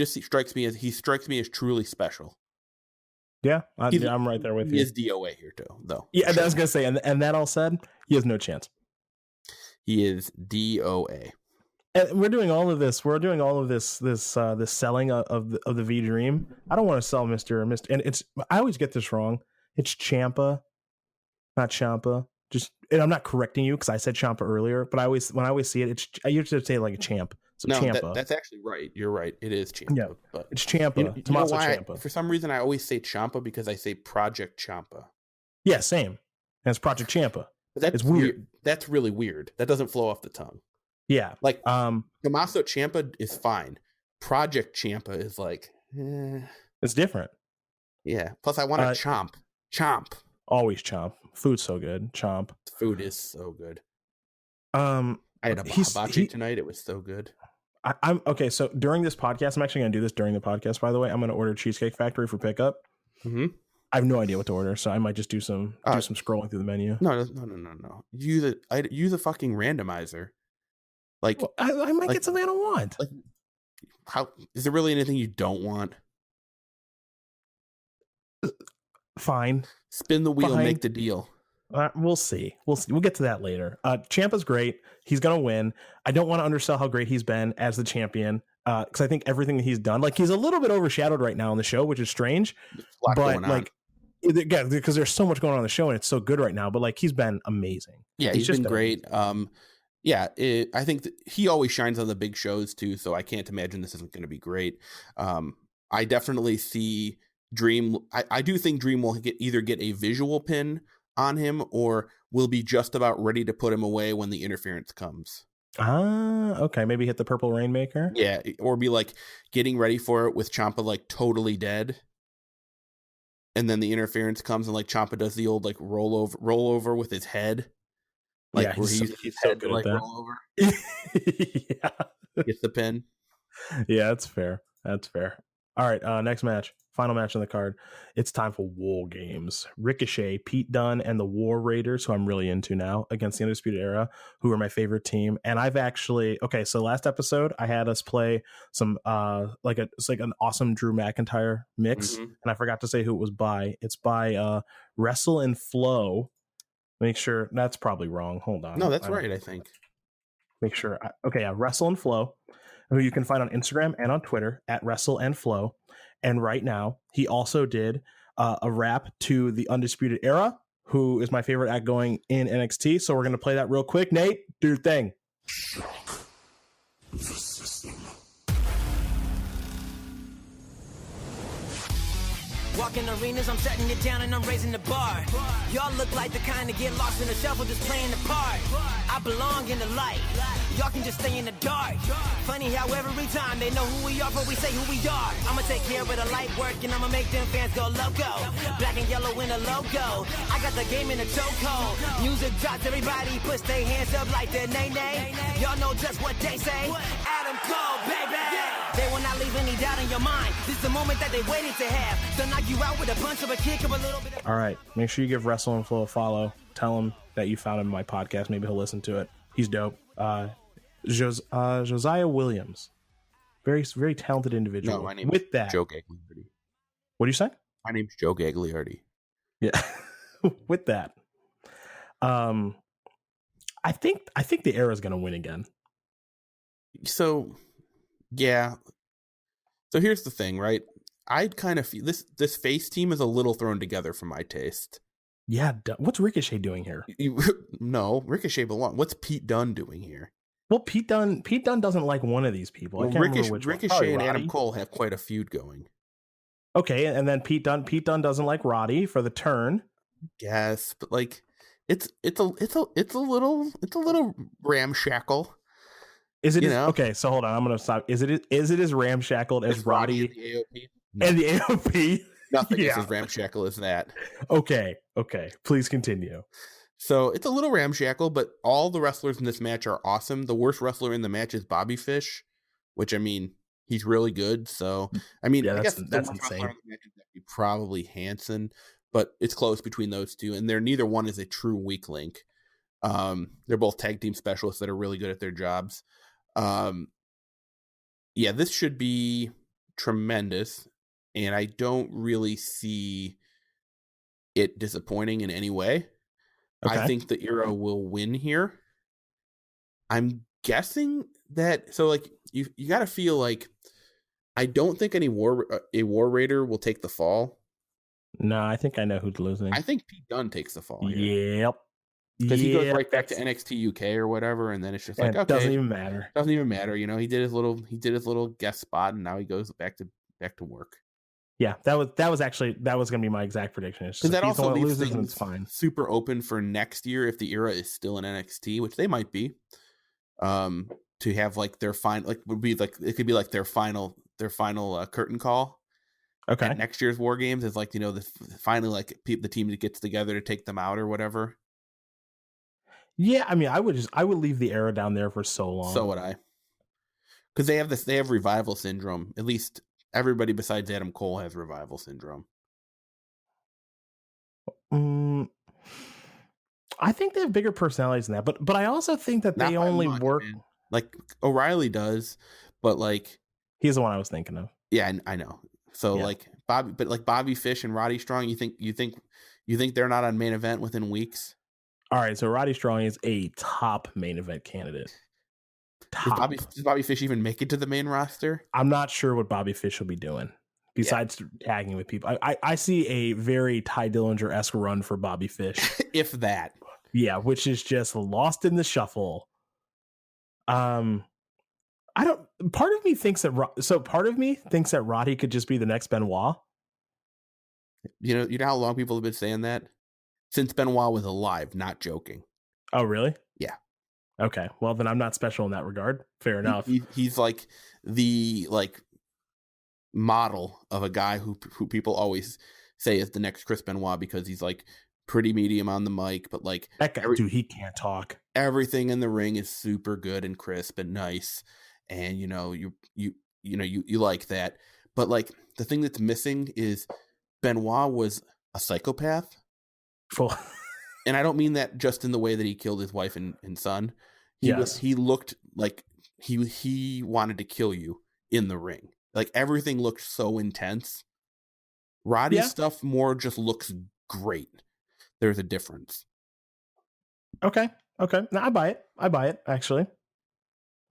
strikes me as truly special. Yeah, I'm right there with you. He is DOA here too, though. Yeah, I was gonna say, and that all said, he has no chance. He is DOA. And we're doing all of this. We're doing all of this selling of the V Dream. I don't want to sell Mr. And I always get this wrong. It's Ciampa, not Ciampa. And I'm not correcting you because I said Ciampa earlier, but when I always see it, I usually say like a champ. So no, Ciampa. That's actually right. You're right. It is Ciampa. Yeah, but it's Ciampa. Tommaso Ciampa. For some reason, I always say Ciampa because I say Project Ciampa. Yeah, same. And it's Project Ciampa. But it's weird. That's really weird. That doesn't flow off the tongue. Yeah. Like Tommaso Ciampa is fine, Project Ciampa is like, It's different. Yeah. Plus, I want to chomp. Always chomp. Food's so good. Chomp. Food is so good. I had a hibachi tonight. It was so good. I'm okay. So during this podcast, I'm actually going to do this during the podcast. By the way, I'm going to order Cheesecake Factory for pickup. Mm-hmm. I have no idea what to order, so I might just do some scrolling through the menu. No. Use a fucking randomizer. Like, well, I might get something I don't want. Like, how is there really anything you don't want? Fine. Spin the wheel, make the deal. We'll see. We'll get to that later. Ciampa's great. He's gonna win. I don't want to undersell how great he's been as the champion, because I think everything that he's done, like, he's a little bit overshadowed right now on the show, which is strange. But like, yeah, because there's so much going on the show and it's so good right now. But like, he's been amazing. Yeah, he's been great. I think that he always shines on the big shows too, so I can't imagine this isn't going to be great. I definitely see Dream. I do think Dream will either get a visual pin on him or will be just about ready to put him away when the interference comes. Okay, maybe hit the Purple Rainmaker. Yeah, or be like getting ready for it with Ciampa like totally dead. And then the interference comes and like Ciampa does the old like roll over with his head. Like, yeah, where he's so good at that. Roll over. Yeah. Gets the pin. Yeah, that's fair. All right, next match. Final match on the card. It's time for Wargames. Ricochet, Pete Dunne, and the War Raiders, who I'm really into now, against the Undisputed Era, who are my favorite team. And I've actually, so last episode I had us play some it's like an awesome Drew McIntyre mix, and I forgot to say who it was by. It's by Wrestle and Flow. Make sure that's probably wrong. Hold on. No, that's right, I think. Make sure. Wrestle and Flow, who you can find on Instagram and on Twitter at Wrestle and Flow. And right now, he also did a rap to the Undisputed Era, who is my favorite act going in NXT. So we're going to play that real quick. Nate, do your thing. Shock the system. Walking arenas, I'm shutting it down and I'm raising the bar. Y'all look like the kind to get lost in the shuffle, just playing the part. I belong in the light. Y'all can just stay in the dark. Funny how every time they know who we are, but we say who we are. I'ma take care of the light work and I'ma make them fans go loco. Black and yellow in a logo. I got the game in a chokehold. Music drops, everybody puts their hands up like the nay-nay. Y'all know just what they say. Adam Cole, baby. They will not leave any doubt in your mind. This is the moment that they waited to have. So knock you out with a punch of a kick of a little bit of... All right. Make sure you give Wrestle and Flow a follow. Tell him that you found him in my podcast. Maybe he'll listen to it. He's dope. Josiah Williams. Very, very talented individual. No, my name is Joe Gagliardi. What do you say? My name's Joe Gagliardi. Yeah. With that. I think the Era's going to win again. So... yeah. So here's the thing, right? I'd kind of feel this face team is a little thrown together for my taste. Yeah. What's Ricochet doing here? No, Ricochet belongs. What's Pete Dunne doing here? Well, Pete Dunne doesn't like one of these people. Well, I can't remember which Ricochet and Adam Cole have quite a feud going. Okay, and then Pete Dunne doesn't like Roddy for the turn. Yes, but like it's a little ramshackle. Is it okay? So hold on, I'm gonna stop. Is it as ramshackled as Roddy and the AOP? Nothing is as ramshackle as that. Okay, please continue. So it's a little ramshackle, but all the wrestlers in this match are awesome. The worst wrestler in the match is Bobby Fish, which I mean he's really good. So I mean, I guess that's insane. Probably Hanson, but it's close between those two, and neither one is a true weak link. They're both tag team specialists that are really good at their jobs. This should be tremendous, and I don't really see it disappointing in any way. Okay. I think the Era will win here. I'm guessing that, so like you got to feel like I don't think a War Raider will take the fall. No, I think I know who's losing. I think Pete Dunne takes the fall. Yep. Because he goes right back to NXT UK or whatever, and then it's just like, okay, doesn't even matter. You know, he did his little guest spot, and now he goes back to work. Yeah, that was going to be my exact prediction. Because that also leaves things and it's fine. Super open for next year if the Era is still in NXT, which they might be. to have like their final, like would be like it could be like their final curtain call. Okay. At next year's War Games is like, you know, finally like the team that gets together to take them out or whatever. Yeah, I mean, I would leave the era down there for so long. So would I. Because they have revival syndrome. At least everybody besides Adam Cole has revival syndrome. I think they have bigger personalities than that, but I also think that they only work. Man. Like O'Reilly does, but like he's the one I was thinking of. Yeah, I know. So like Bobby Fish and Roddy Strong, you think they're not on main event within weeks? All right, so Roddy Strong is a top main event candidate. Does Bobby Fish even make it to the main roster? I'm not sure what Bobby Fish will be doing besides tagging with people. I see a very Ty Dillinger-esque run for Bobby Fish. If that. Yeah, which is just lost in the shuffle. Part of me thinks that Roddy could just be the next Benoit. You know how long people have been saying that? Since Benoit was alive, not joking. Oh, really? Yeah. Okay. Well, then I'm not special in that regard. Fair enough. He's like the model of a guy who people always say is the next Chris Benoit because he's like pretty medium on the mic, but like that guy, dude, he can't talk. Everything in the ring is super good and crisp and nice, and you like that. But like the thing that's missing is Benoit was a psychopath. And I don't mean that just in the way that he killed his wife and son. He looked like he wanted to kill you in the ring. Like everything looked so intense. Roddy's stuff more just looks great. There's a difference. Okay. No, I buy it, actually.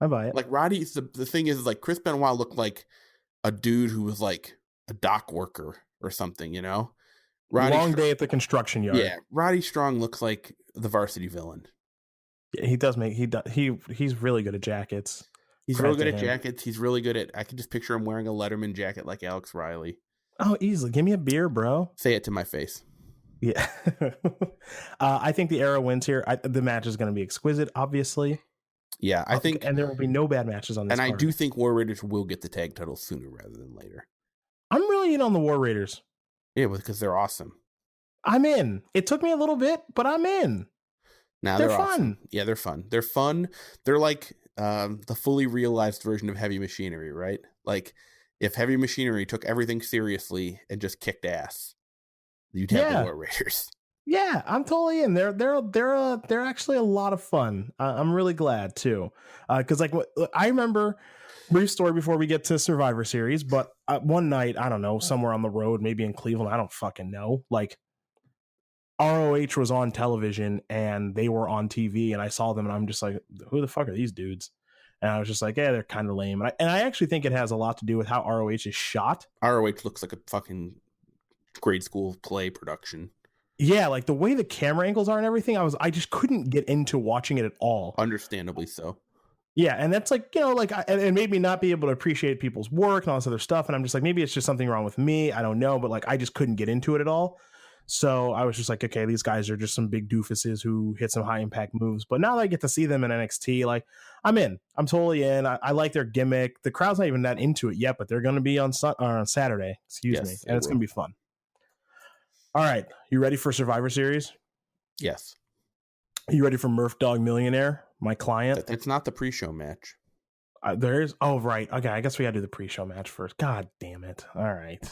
I buy it. Like Roddy's the thing is like Chris Benoit looked like a dude who was like a dock worker or something, you know? Long day at the construction yard. Yeah, Roddy Strong looks like the varsity villain. Yeah, he's really good at jackets. He's really good at jackets. He's really good at. I can just picture him wearing a Letterman jacket like Alex Riley. Oh, easily. Give me a beer, bro. Say it to my face. Yeah. I think the era wins here. The match is going to be exquisite, obviously. Yeah, I think, and there will be no bad matches on this. And I do think War Raiders will get the tag title sooner rather than later. I'm really in on the War Raiders. Yeah, because they're awesome. I'm in. It took me a little bit, but I'm in. Now they're fun. Awesome. Yeah, they're fun. They're fun. They're like the fully realized version of Heavy Machinery, right? Like if Heavy Machinery took everything seriously and just kicked ass, you'd have the War Raiders. Yeah, I'm totally in. They're actually a lot of fun. I'm really glad too, because like I remember. Brief story before we get to Survivor Series, but one night, I don't know, somewhere on the road, maybe in Cleveland, I don't fucking know. Like ROH was on television and they were on TV, and I saw them, and I'm just like, who the fuck are these dudes? And I was just like, yeah, they're kind of lame. And I actually think it has a lot to do with how ROH is shot. ROH looks like a fucking grade school play production. Yeah, like the way the camera angles are and everything, I just couldn't get into watching it at all. Understandably so. Yeah, and that's like, like it made me not be able to appreciate people's work and all this other stuff. And I'm just like, maybe it's just something wrong with me. I don't know. But like, I just couldn't get into it at all. So I was just like, okay, these guys are just some big doofuses who hit some high impact moves. But now that I get to see them in NXT, like I'm in. I'm totally in. I like their gimmick. The crowd's not even that into it yet, but they're going to be on Saturday. Excuse me. And it's going to be fun. All right. You ready for Survivor Series? Yes. You ready for Murph Dog Millionaire? My client. It's not the pre-show match. There's. Oh, right. Okay. I guess we got to do the pre-show match first. God damn it. All right.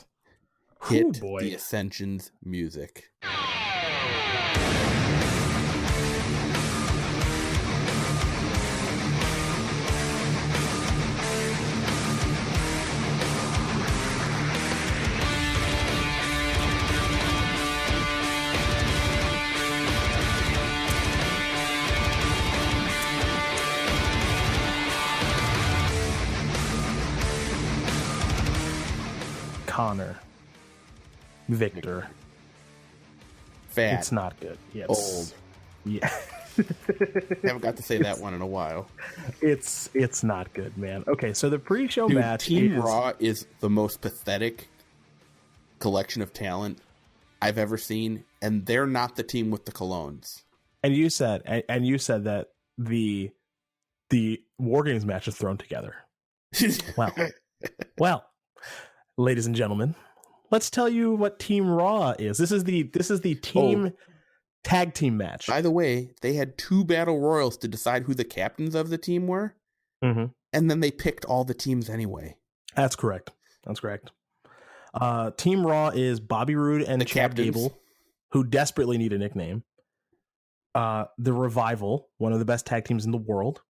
Hit the Ascension's music. Connor, Victor, fat. It's not good. Yes. Old. Yeah. Haven't got to say that one in a while. It's not good, man. Okay, so the pre-show match. Team Raw is the most pathetic collection of talent I've ever seen, and they're not the team with the colognes. And you said that the the Wargames match is thrown together. Well, ladies and gentlemen, let's tell you what Team Raw is. This is the team tag team match. By the way, they had 2 battle royals to decide who the captains of the team were, and then they picked all the teams anyway. That's correct. Team Raw is Bobby Roode and Chad Gable, who desperately need a nickname. The Revival, one of the best tag teams in the world.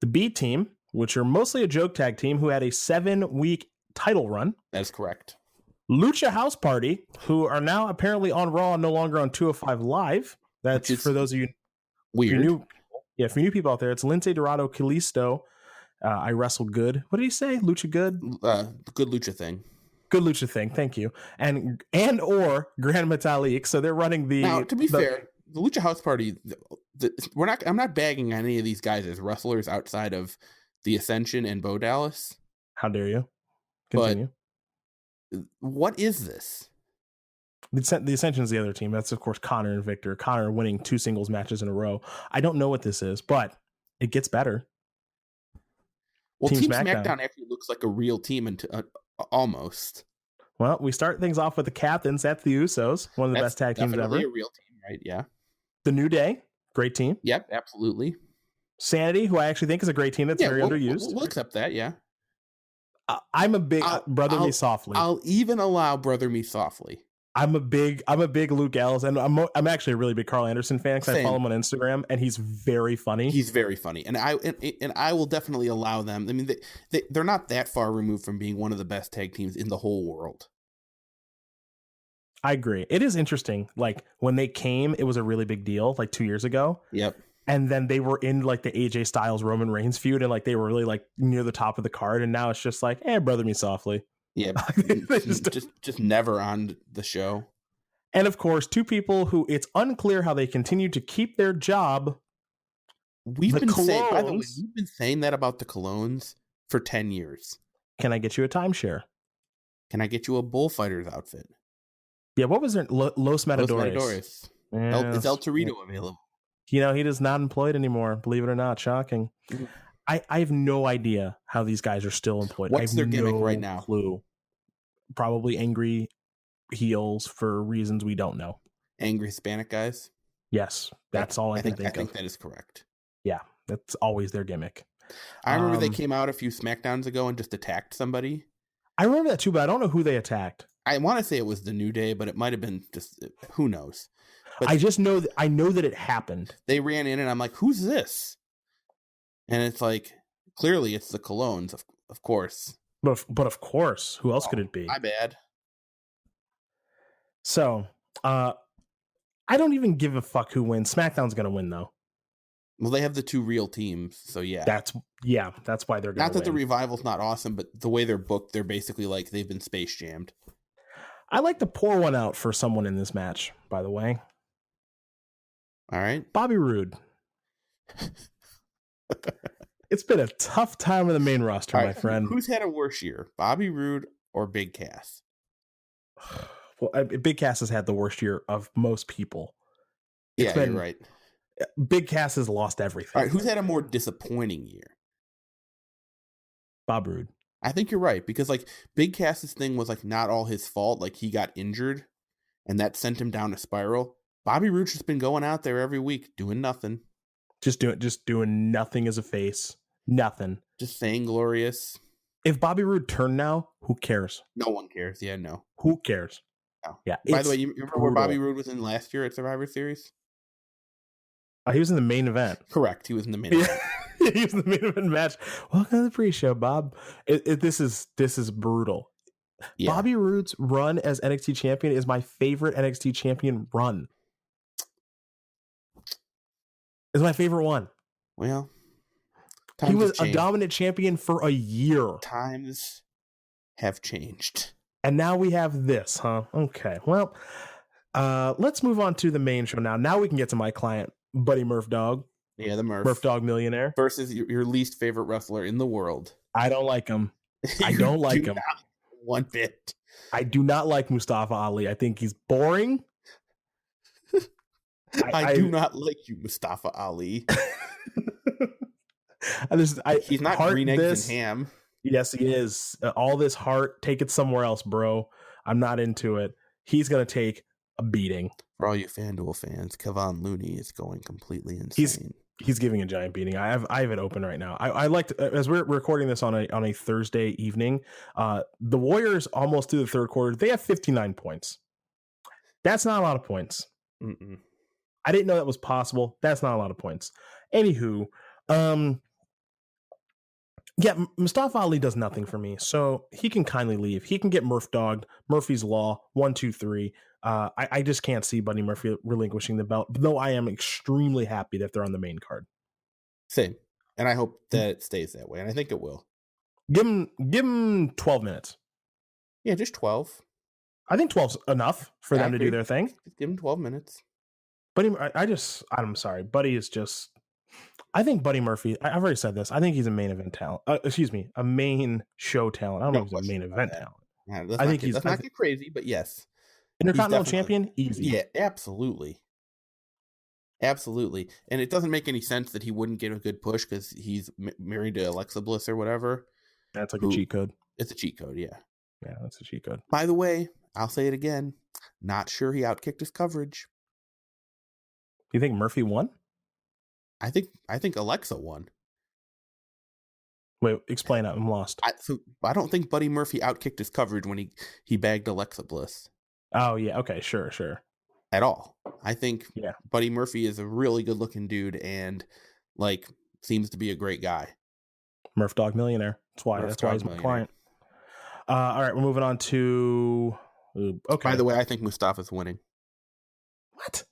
The B Team, which are mostly a joke tag team, who had a 7-week title run. That is correct. Lucha House Party, who are now apparently on Raw and no longer on 205 Live. That's for those of you weird. For new people out there, it's Lince Dorado, Kalisto. I Wrestle Good. What did he say? Lucha Good? Good Lucha Thing. Good Lucha Thing. Thank you. And or Grand Metalik. So they're running the. Now, to be fair, the Lucha House Party. I'm not bagging on any of these guys as wrestlers outside of the Ascension and Bo Dallas. How dare you? Continue. But what is this? The Ascension is the other team. That's, of course, Connor and Victor. Connor winning 2 singles matches in a row. I don't know what this is, but it gets better. Well, Team SmackDown actually looks like a real team almost. Well, we start things off with the captains. That's the Usos, one of the best tag teams ever. Definitely a real team, right? Yeah. The New Day, great team. Yep, absolutely. Sanity, who I actually think is a great team that's very underused. We'll accept that, yeah. I'm a big Brother Me Softly. I'll even allow Brother Me Softly. I'm a big Luke Ellis, and I'm actually a really big Carl Anderson fan because I follow him on Instagram, and he's very funny. He's very funny, and I will definitely allow them. I mean, they're not that far removed from being one of the best tag teams in the whole world. I agree. It is interesting. Like when they came, it was a really big deal. Like 2 years ago. Yep. And then they were in like the AJ Styles Roman Reigns feud, and like they were really like near the top of the card, and now it's just like, Brother Me Softly. Yeah, just never on the show. And of course, 2 people who it's unclear how they continue to keep their job. We've been saying that about the Colognes for 10 years. Can I get you a timeshare? Can I get you a bullfighter's outfit? Yeah, what was their Los Matadores? Yeah. Is El Torito available? He is not employed anymore. Believe it or not, shocking. Mm-hmm. I have no idea how these guys are still employed. What's their gimmick right now? Clue. Probably angry heels for reasons we don't know. Angry Hispanic guys? Yes, that's all I think of. I think that is correct. Yeah, that's always their gimmick. I remember they came out a few SmackDowns ago and just attacked somebody. I remember that too, but I don't know who they attacked. I want to say it was the New Day, but it might have been just who knows. But I just know I know that it happened. They ran in and I'm like, who's this? And it's like, clearly it's the Colognes, of course. But of course, who else could it be? My bad. So, I don't even give a fuck who wins. SmackDown's going to win, though. Well, they have the 2 real teams, so yeah. That's why they're going to win. Not that the Revival's not awesome, but the way they're booked, they're basically like they've been space jammed. I like to pour one out for someone in this match, by the way. All right. Bobby Roode. It's been a tough time in the main roster, my friend. Who's had a worse year, Bobby Roode or Big Cass? Well, Big Cass has had the worst year of most people. You're right. Big Cass has lost everything. All right, who's had a more disappointing year? Bob Roode. I think you're right, because like Big Cass's thing was like not all his fault. Like he got injured, and that sent him down a spiral. Bobby Roode's just been going out there every week doing nothing. Just doing nothing as a face. Nothing. Just saying glorious. If Bobby Roode turned now, who cares? No one cares. Yeah, no. Who cares? No. Yeah. By the way, you remember where Bobby Roode was in last year at Survivor Series? He was in the main event. Correct. He was in the main event. He was in the main event match. Welcome to the pre-show, Bob. This is brutal. Yeah. Bobby Roode's run as NXT champion is my favorite NXT champion run. It's my favorite one. Well, he was a dominant champion for a year. Times have changed. And now we have this, huh? Okay. Well, let's move on to the main show now. Now we can get to my client, Buddy Murph Dog. Yeah, the Murph Dog Millionaire. Versus your least favorite wrestler in the world. I don't like him. I don't like him. One bit. I do not like Mustafa Ali. I think he's boring. I do not like you, Mustafa Ali. He's not green eggs and ham. Yes, he is. All this heart, take it somewhere else, bro. I'm not into it. He's going to take a beating. For all you FanDuel fans, Kevon Looney is going completely insane. He's giving a giant beating. I have it open right now. I liked, as we're recording this on a Thursday evening, the Warriors almost through the third quarter, they have 59 points. That's not a lot of points. Mm-mm. I didn't know that was possible. That's not a lot of points. Anywho, Mustafa Ali does nothing for me, so he can kindly leave. He can get Murph dogged. Murphy's Law, 1, 2, 3. I just can't see Buddy Murphy relinquishing the belt, though I am extremely happy that they're on the main card. Same. And I hope that it stays that way, and I think it will. Give him 12 minutes. Yeah, just 12. I think 12's enough for them to do their thing. Just give him 12 minutes. Buddy, I'm sorry. Buddy is just... I think Buddy Murphy, I've already said this, I think he's a main event talent. A main show talent. I don't know if he's a main event talent. Yeah, let's not get crazy, but yes. Intercontinental champion? Easy. Yeah, absolutely. Absolutely. And it doesn't make any sense that he wouldn't get a good push because he's married to Alexa Bliss or whatever. That's like a cheat code. It's a cheat code, yeah. Yeah, that's a cheat code. By the way, I'll say it again. Not sure he outkicked his coverage. You think Murphy won? I think Alexa won. Wait, explain that. I'm lost. I don't think Buddy Murphy outkicked his coverage when he bagged Alexa Bliss. Oh, yeah. Okay, sure. At all. I think Buddy Murphy is a really good looking dude and seems to be a great guy. Murph Dog Millionaire. That's why he's my client. All right, we're moving on to... Okay. By the way, I think Mustafa's winning. What?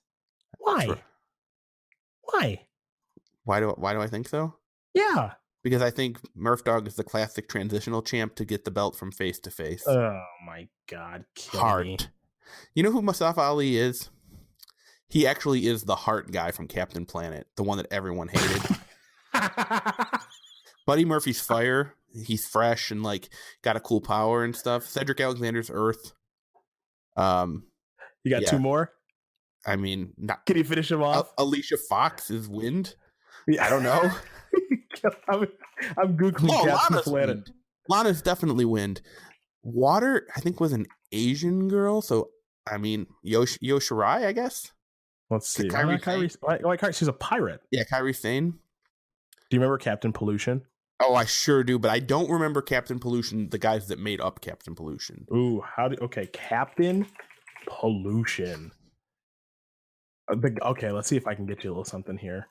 Why? Why do I think so? Yeah. Because I think Murph Dog is the classic transitional champ to get the belt from face to face. Oh my God. Heart. You know who Mustafa Ali is? He actually is the heart guy from Captain Planet, the one that everyone hated. Buddy Murphy's fire. He's fresh and got a cool power and stuff. Cedric Alexander's earth. You got two more? I mean, can you finish him off? Alicia Fox is wind. Yeah. I don't know. I'm Googling Captain Planet. Wind. Lana's definitely wind. Water, I think, was an Asian girl. So, I mean, Yoshirai, I guess. Let's see. She's a pirate. Yeah, Kairi Sane. Do you remember Captain Pollution? Oh, I sure do, but I don't remember Captain Pollution, the guys that made up Captain Pollution. Ooh, Captain Pollution. Okay, let's see if I can get you a little something here.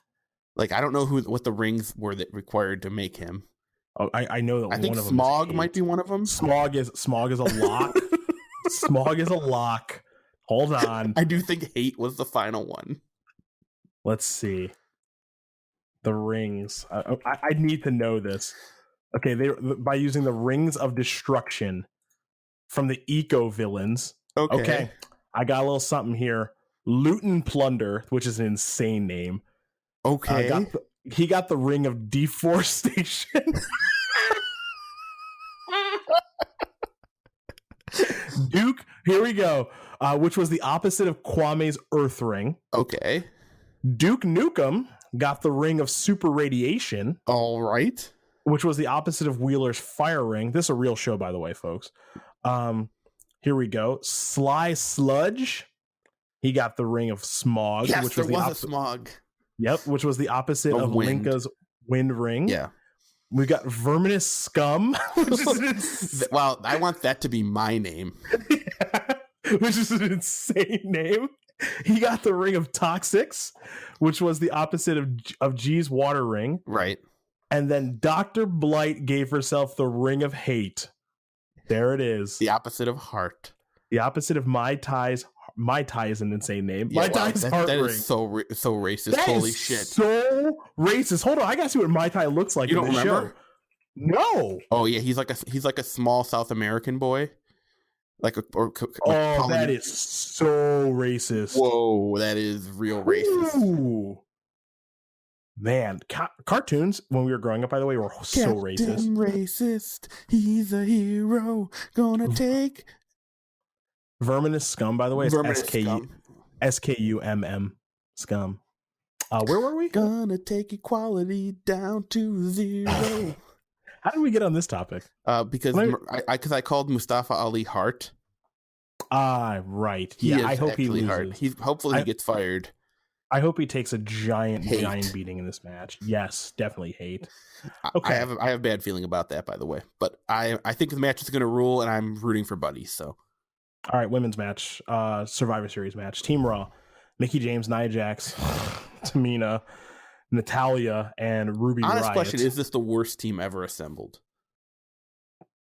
I don't know what the rings were that required to make him. Oh, I know that. I think Smog might be one of them. Smog is a lock. Smog is a lock. Hold on. I do think Hate was the final one. Let's see. The rings. I need to know this. Okay, by using the rings of destruction from the eco villains. Okay. I got a little something here. Loot and Plunder, which is an insane name. Okay. He got the ring of deforestation. Duke, here we go. Which was the opposite of Kwame's Earth Ring. Okay. Duke Nukem got the ring of super radiation. All right. Which was the opposite of Wheeler's Fire Ring. This is a real show, by the way, folks. Here we go. Sly Sludge. He got the ring of Smog. Yes, which was a Smog. Yep, which was the opposite of wind. Linka's Wind Ring. Yeah. We got Verminous Scum. Well, I want that to be my name. Which is an insane name. He got the ring of Toxics, which was the opposite of G's Water Ring. Right. And then Dr. Blight gave herself the ring of Hate. There it is. The opposite of Heart. The opposite of Mai Tai's. Mai Tai is an insane name. Mai Tai's Heart Ring. That is so racist. Holy shit. So racist. Hold on, I gotta see what Mai Tai looks like. You don't remember? Show. No. Oh yeah, he's like a small South American boy. That is so racist. Whoa, that is real racist. Ooh. Man, cartoons when we were growing up, by the way, were so racist. Racist. He's a hero. Gonna take. Verminous Scum, by the way, is SKUMM Scum. Where were we? Gonna take equality down to 0. How did we get on this topic? Because I called Mustafa Ali Hart. Right. He Yeah, is I hope he actually loses. Hart. Hopefully he gets fired. I hope he takes a giant Hate. beating in this match. Yes, definitely hate. Okay. I have a bad feeling about that, by the way. But I think the match is going to rule, and I'm rooting for Buddy. So, all right, women's match, Survivor Series match, Team Raw, Mickie James, Nia Jax, Tamina, Natalya, and Ruby Riott. Honest question: is this the worst team ever assembled?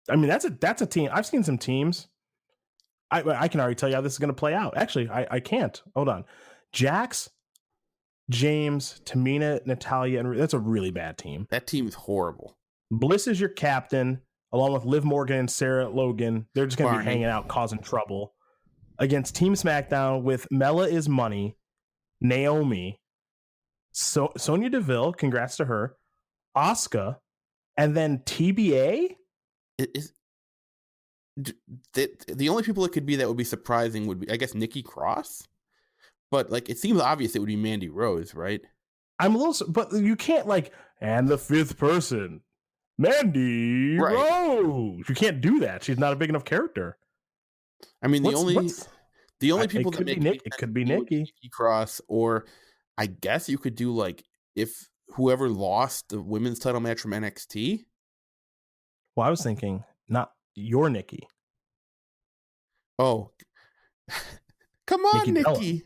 I mean, that's a team. I've seen some teams. I can already tell you how this is going to play out. Actually, I can't. Hold on. Jax, James, Tamina, Natalya, and that's a really bad team. That team is horrible. Bliss is your captain, along with Liv Morgan and Sarah Logan. They're just going to be hanging out, causing trouble. Against Team SmackDown with Mella is Money, Naomi, Sonya Deville, congrats to her, Asuka, and then TBA? The only people it could be that would be surprising would be, I guess, Nikki Cross. But like, it seems obvious it would be Mandy Rose, right? I'm a little, but you can't and the fifth person, Mandy Rose. You can't do that. She's not a big enough character. I mean, the only people that make it could be Nikki Cross, or I guess you could do if whoever lost the women's title match from NXT. Well, I was thinking not your Nikki. Oh, come on, Nikki.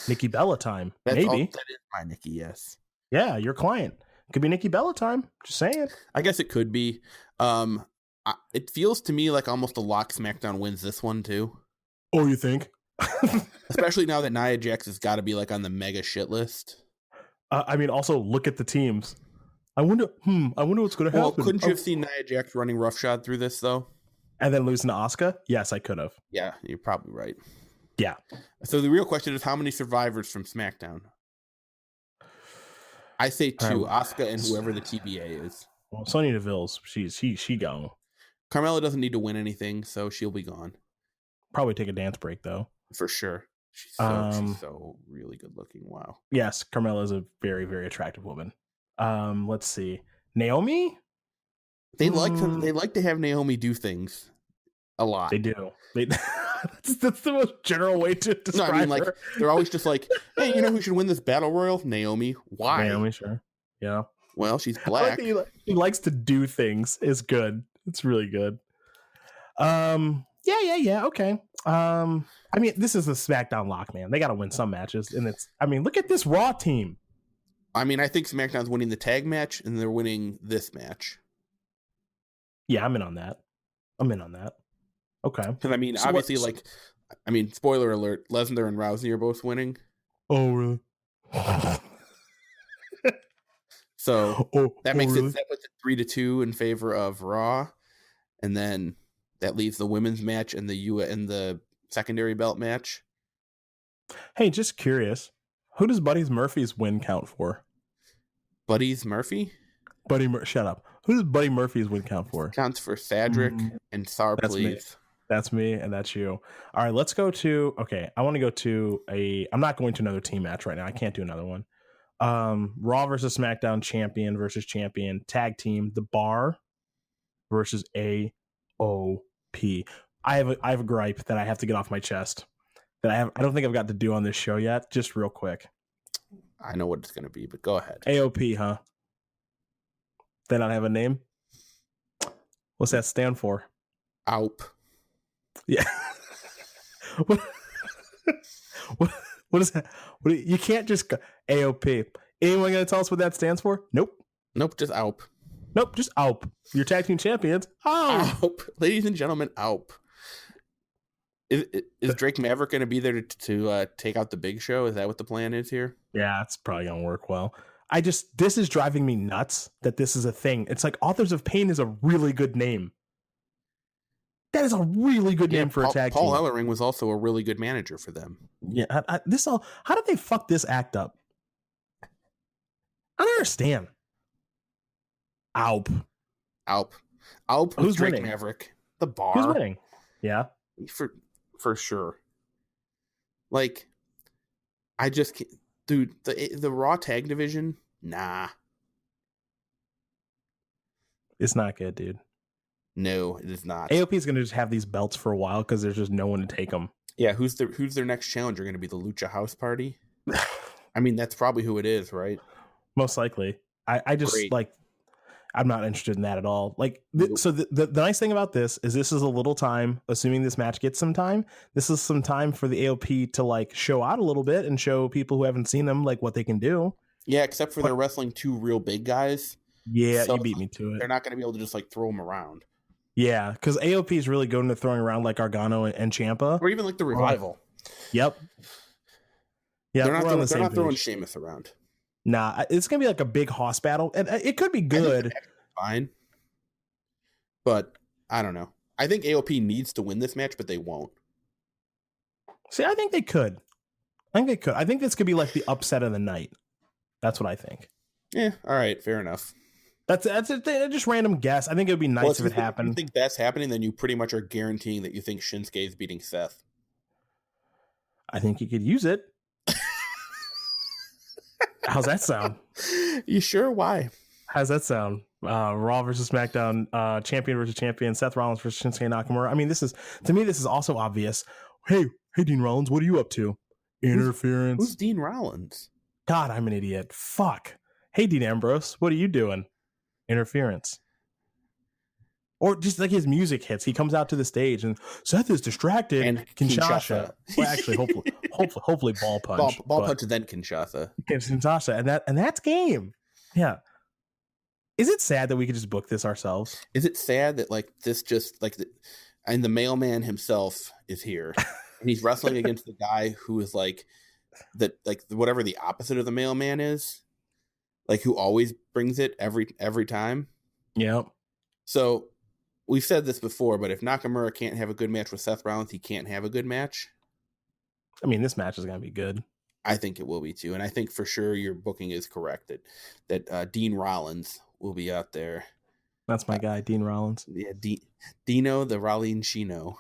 Nikki Bella time. That Maybe is my Nikki. Yes. Yeah, your client. Could be Nikki Bella time. Just saying. I guess it could be. It feels to me like almost a lock SmackDown wins this one too. Oh, you think? Especially now that Nia Jax has got to be on the mega shit list. I mean, also look at the teams. I wonder what's going to happen. Well, couldn't you have seen Nia Jax running roughshod through this though? And then losing to Asuka? Yes, I could have. Yeah, you're probably right. Yeah. So the real question is, how many survivors from SmackDown? I say 2, Asuka and whoever the TBA is. Well, Sonya Deville's she gone. Carmella doesn't need to win anything, so she'll be gone. Probably take a dance break though. For sure. She's so really good looking. Wow. Yes, Carmella is a very, very attractive woman. Let's see. Naomi? They like to have Naomi do things a lot. They do. That's the most general way to describe her. They're always just hey, you know who should win this battle royal? Naomi. Why? Naomi, sure. Yeah. Well, she's black. He likes to do things. Is good. It's really good. Yeah. Okay. I mean, this is a SmackDown lock, man. They got to win some matches, and look at this Raw team. I mean, I think SmackDown's winning the tag match, and they're winning this match. Yeah, I'm in on that. Okay. Because I mean, obviously, spoiler alert: Lesnar and Rousey are both winning. Oh, really? So that makes it, that puts it 3-2 in favor of Raw, and then that leaves the women's match and the secondary belt match. Hey, just curious, who does Buddy Murphy's win count for? Buddy's Murphy? Shut up. Who does Buddy Murphy's win count for? Counts for Cedric and Sar, please. That's me, and that's you. All right, let's go to. Okay, I want to go to I'm not going to another team match right now. I can't do another one. Raw versus SmackDown champion versus champion tag team. The Bar versus AOP. I have a gripe that I have to get off my chest that I don't think I've got to do on this show yet. Just real quick. I know what it's going to be, but go ahead. AOP, huh? They not have a name? What's that stand for? AOP. Yeah. What is that? You can't just go AOP. Anyone going to tell us what that stands for? Nope, just AOP. Nope, just AOP. Your tag team champions. AOP. Ladies and gentlemen, AOP. Is Drake Maverick going to be there to take out the Big Show? Is that what the plan is here? Yeah, it's probably going to work well. This is driving me nuts that this is a thing. It's like Authors of Pain is a really good name. That is a really good name for a tag team. Paul Ellering was also a really good manager for them. Yeah, how did they fuck this act up? I don't understand. AOP. Who's Drake winning? Maverick. The Bar. Who's winning? Yeah. For sure. I just can't. Dude, the Raw tag division, nah. It's not good, dude. No, it is not. AOP is going to just have these belts for a while because there's just no one to take them. Yeah, who's their next challenger going to be? The Lucha House Party? I mean, that's probably who it is, right? Most likely. I just Great. like, I'm not interested in that at all. Like, Nope. so the nice thing about this is a little time, assuming this match gets some time. This is some time for the AOP to like show out a little bit and show people who haven't seen them like what they can do. Yeah, except for they're wrestling two real big guys. Yeah, So you beat me to it. They're not going to be able to just like throw them around. Yeah, because AOP is really good into throwing around like Gargano and Ciampa. Or even like the Revival. Yep. Yeah, they're not throwing page. Sheamus around. Nah, it's gonna be like a big hoss battle, and it could be good. Fine, but I don't know. I think AOP needs to win this match, but they won't. See, I think they could. I think this could be like the upset of the night. That's what I think. Yeah, all right, fair enough. That's a just random guess. I think it would be nice if it happened. If you think that's happening, then you pretty much are guaranteeing that you think Shinsuke is beating Seth. I think you could use it. How's that sound? You sure? Why? How's that sound? Raw versus SmackDown, champion versus champion, Seth Rollins versus Shinsuke Nakamura. I mean, this is also obvious. Hey, Dean Rollins, what are you up to? Interference. Who's Dean Rollins? God, I'm an idiot. Fuck. Hey, Dean Ambrose, what are you doing? Interference. Or just like his music hits, he comes out to the stage and Seth is distracted. And Kinshasa. Well, actually, hopefully ball punch. Ball punch and then Kinshasa. Kinshasa, and that's game. Yeah. Is it sad that we could just book this ourselves? Is it sad that like this just like and the mailman himself is here and he's wrestling against the guy who is like whatever the opposite of the mailman is, like who always brings it every time. Yep. So we've said this before, but if Nakamura can't have a good match with Seth Rollins, he can't have a good match. I mean, this match is going to be good. I think it will be too. And I think for sure your booking is correct that Dean Rollins will be out there. That's my guy, Dean Rollins. Yeah, Dino, the Rollins-Chino,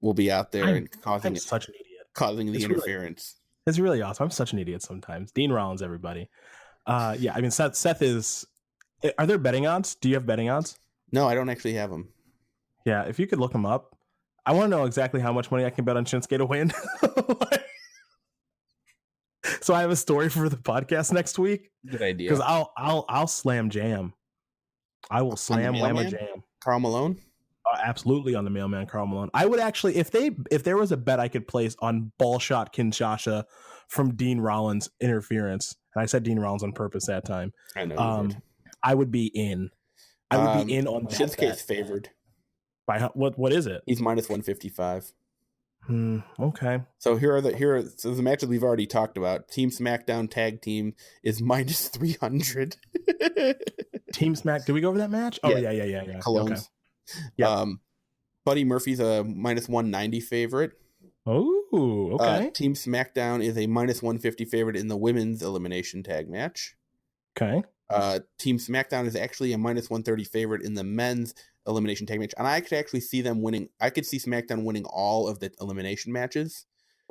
will be out there and causing such an idiot. Causing the interference. It's really awesome. I'm such an idiot sometimes. Dean Rollins, everybody. Yeah, I mean, Seth is... Are there betting odds? Do you have betting odds? No, I don't actually have them. Yeah, if you could look them up. I want to know exactly how much money I can bet on Shinsuke to win. So I have a story for the podcast next week. Good idea. Because I'll slam jam. I will slam wham a jam. Karl Malone? Absolutely on the mailman Karl Malone. I would actually, if there was a bet I could place on ball shot Kinshasa from Dean Rollins interference, and I said Dean Rollins on purpose that time. I know. I would be in. I would be in on that. Shinsuke's favored. By what is it? He's minus 155. Okay. So so the matches we've already talked about. Team SmackDown tag team is minus 300. Team Smack. Did we go over that match? Oh yeah. Cologne's. Okay. Yeah. Buddy Murphy's a minus 190 favorite. Oh, okay. Team SmackDown is a minus 150 favorite in the women's elimination tag match. Okay. Team SmackDown is actually a minus 130 favorite in the men's elimination tag match, and I could actually see them winning. I could see SmackDown winning all of the elimination matches.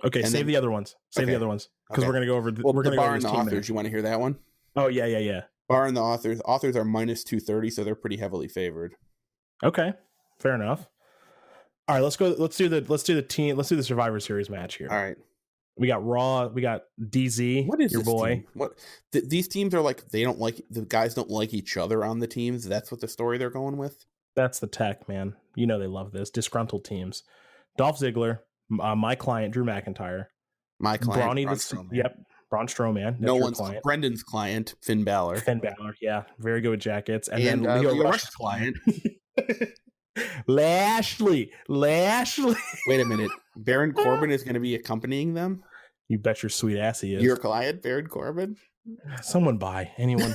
Okay, save the other ones. Save the other ones because we're gonna go over. We're gonna go Bar over and the Authors. match. You want to hear that one? Oh yeah. Bar and the Authors. Authors are minus 230, so they're pretty heavily favored. Okay, fair enough. All right, let's go. Let's do the team. Let's do the Survivor Series match here. All right. We got Raw. We got DZ. What is your boy? Team? What these teams are like? They don't like the guys. Don't like each other on the teams. That's what the story they're going with. That's the tech, man. You know they love this. Disgruntled teams. Dolph Ziggler, my client Drew McIntyre, my client Braun Strowman. Yep, Braun Strowman. No one's client. Brendan's client, Finn Balor. Yeah, very good with jackets. And then Leo Rush's client. Lashley. Wait a minute. Baron Corbin is going to be accompanying them? You bet your sweet ass he is. Your client, Baron Corbin? Someone buy. Anyone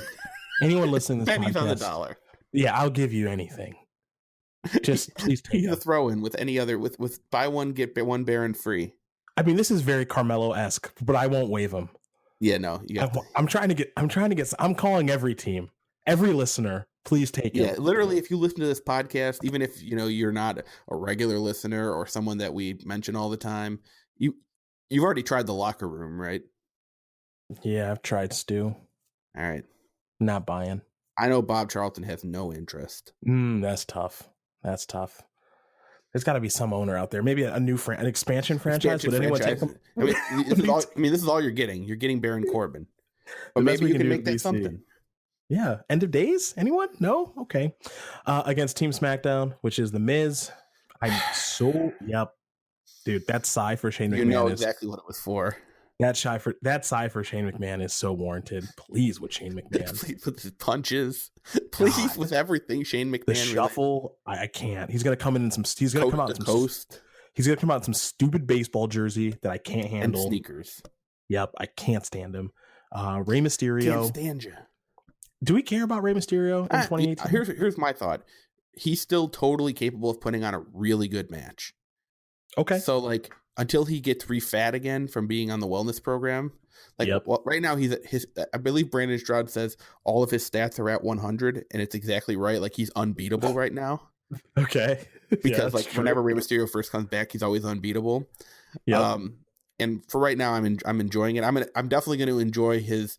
listening to this pennies podcast. on the dollar. Yeah, I'll give you anything. Just please take the throw in with any other with buy one get one Baron free. I mean, this is very Carmelo-esque, but I won't waive him. Yeah, no. I'm calling every team, every listener. Please take it. Yeah, literally, if you listen to this podcast, even if you're not a regular listener or someone that we mention all the time, you've already tried the locker room, right? Yeah, I've tried Stu. All right. Not buying. I know Bob Charlton has no interest. That's tough. That's tough. There's got to be some owner out there, maybe an expansion franchise. Would anyone take them? This is all you're getting. You're getting Baron Corbin, but maybe you can make that something. Yeah, End of Days. Anyone? No. Okay. Against Team SmackDown, which is the Miz. Yep, dude. That sigh for Shane McMahon. You know exactly what it was for. That sigh for Shane McMahon is so warranted. Please with Shane McMahon. Please with his punches. Please with everything Shane McMahon. The shuffle. I can't. He's gonna come in some. He's gonna come out in some coast. He's gonna come out in some stupid baseball jersey that I can't handle. And sneakers. Yep, I can't stand him. Rey Mysterio. Can't stand you. Do we care about Rey Mysterio in 2018? Here's my thought. He's still totally capable of putting on a really good match. Okay. So like until he gets re-fat again from being on the wellness program, right now he's at I believe Brandon Stroud says all of his stats are at 100, and it's exactly right. Like he's unbeatable right now. Okay. Because whenever Rey Mysterio first comes back, he's always unbeatable. Yeah. And for right now, I'm enjoying it. I'm definitely going to enjoy his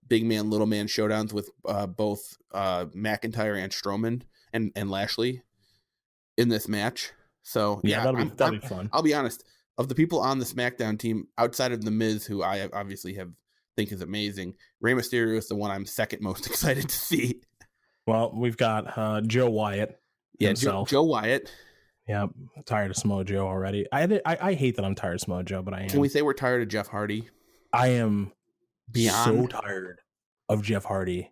big man, little man showdowns with both McIntyre and Strowman and Lashley in this match. So yeah, that'll be fun. I'll be honest. Of the people on the SmackDown team, outside of the Miz, who I obviously think is amazing, Rey Mysterio is the one I'm second most excited to see. Well, we've got Joe Wyatt. Yeah, Joe Wyatt. Yeah, I'm tired of Samoa Joe already. I hate that I'm tired of Samoa Joe, but I am. Can we say we're tired of Jeff Hardy? I am so tired of Jeff Hardy.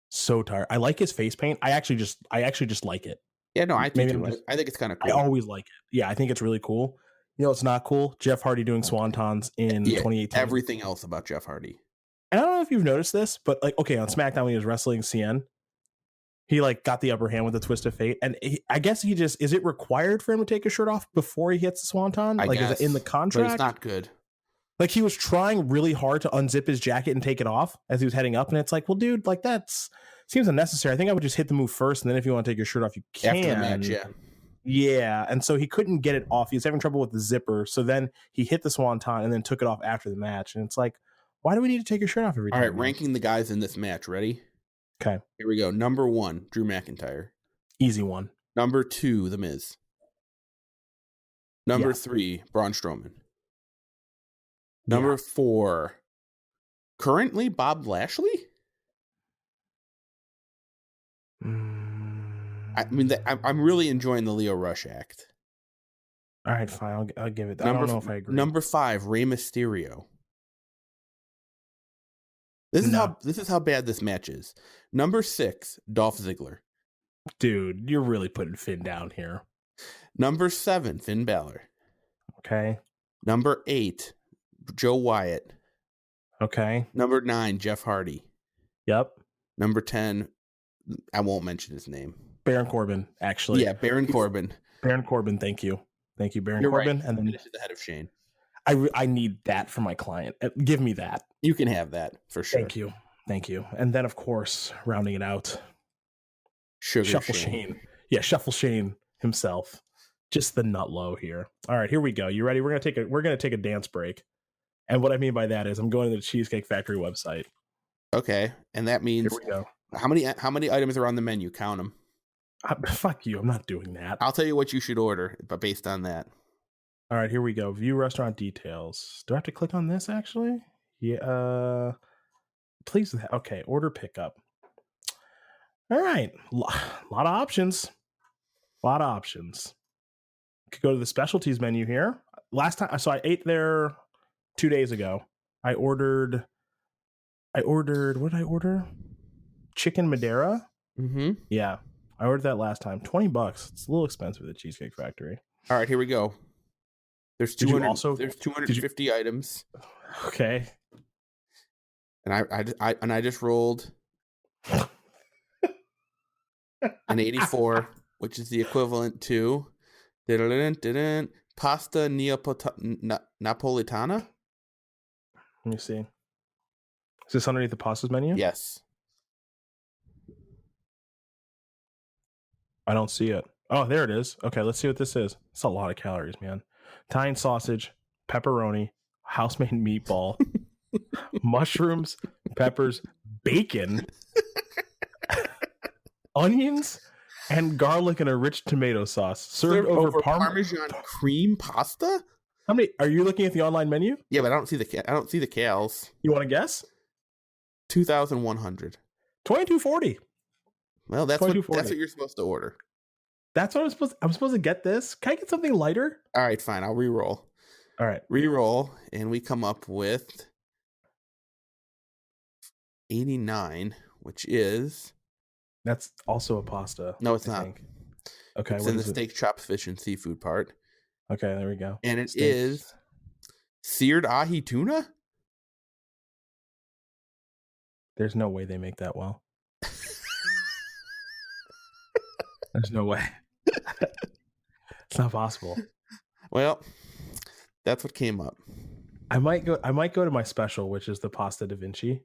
So tired. I like his face paint. I actually just like it. Yeah, no, I think it's kind of cool. I always like it. Yeah, I think it's really cool. You know, it's not cool. Jeff Hardy doing swantons in 2018. Everything else about Jeff Hardy. And I don't know if you've noticed this, but on SmackDown when he was wrestling CN, he got the upper hand with the twist of fate. And I guess is it required for him to take his shirt off before he hits the swanton? Is it in the contract? But it's not good. He was trying really hard to unzip his jacket and take it off as he was heading up. And it's like, well, dude, that's seems unnecessary. I think I would just hit the move first. And then if you want to take your shirt off, you can. After the match, yeah. Yeah. And so he couldn't get it off. He was having trouble with the zipper. So then he hit the swanton and then took it off after the match. And it's like, why do we need to take your shirt off every time? All right, ranking the guys in this match. Ready? Okay. Here we go. Number 1, Drew McIntyre. Easy one. Number 2, The Miz. Number 3, Braun Strowman. Number 4, currently Bob Lashley. I mean, I'm really enjoying the Leo Rush act. All right, fine. I'll give it. I don't know if I agree. Number 5, Rey Mysterio. This is how bad this match is. Number 6, Dolph Ziggler. Dude, you're really putting Finn down here. Number 7, Finn Balor. Okay. Number 8, Joe Wyatt. Okay. Number 9, Jeff Hardy. Yep. Number 10, I won't mention his name. Baron Corbin, actually. Yeah, Baron Corbin. Baron Corbin, thank you. Thank you, Baron Corbin. Right. And then this is the head of Shane. I need that for my client. Give me that. You can have that for sure. Thank you. And then, of course, rounding it out, Shuffle Shane. Yeah, Shuffle Shane himself. Just the nut low here. All right, here we go. You ready? We're gonna take a dance break. And what I mean by that is I'm going to the Cheesecake Factory website. Okay, and that means here we go. How many items are on the menu? Count them. Fuck you. I'm not doing that. I'll tell you what you should order, but based on that. All right, here we go. View restaurant details. Do I have to click on this actually? Yeah. Please. Okay. Order pickup. All right. A lot of options. Could go to the specialties menu here. Last time, so I ate there 2 days ago. I ordered. What did I order? Chicken Madeira. Mm-hmm. Yeah. I ordered that last time. $20. It's a little expensive at the Cheesecake Factory. All right, here we go. There's 250 items. Okay. And I just rolled an 84, which is the equivalent to pasta napolitana. Let me see. Is this underneath the pastas menu? Yes. I don't see it. Oh, there it is. Okay, let's see what this is. It's a lot of calories, man. Italian sausage, pepperoni, house-made meatball, mushrooms, peppers, bacon, onions, and garlic in a rich tomato sauce served over Parmesan cream pasta. How many are you looking at the online menu? Yeah, but I don't see the cals. You want to guess? 2,100. 2240. Well, that's what you're supposed to order. That's what I'm supposed to get this. Can I get something lighter? All right, fine. I'll re-roll. All right. Re-roll, and we come up with 89, which is... That's also a pasta. No, it's not. Okay. It's in the steak, chops, fish, and seafood part. Okay, there we go. And it is seared ahi tuna? There's no way they make that well. There's no way. It's not possible. Well, that's what came up. I might go to my special, which is the pasta da Vinci.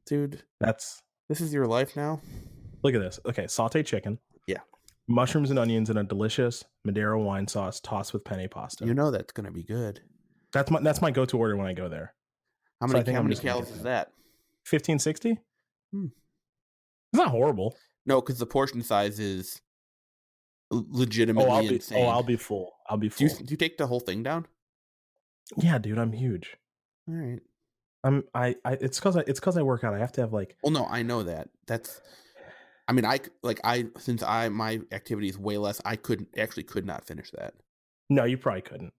Dude, this is your life now? Look at this. Okay, sauteed chicken. Yeah. Mushrooms and onions in a delicious Madeira wine sauce tossed with penne pasta. You know that's going to be good. That's my go-to order when I go there. How many calories is that? 1560? It's not horrible. No, because the portion size is legitimately insane. I'll be full. Do you take the whole thing down? Yeah, dude, I'm huge. All right. It's because I work out. I have to have like. Well, no, I know that. Since my activity is way less, I could not finish that. No, you probably couldn't.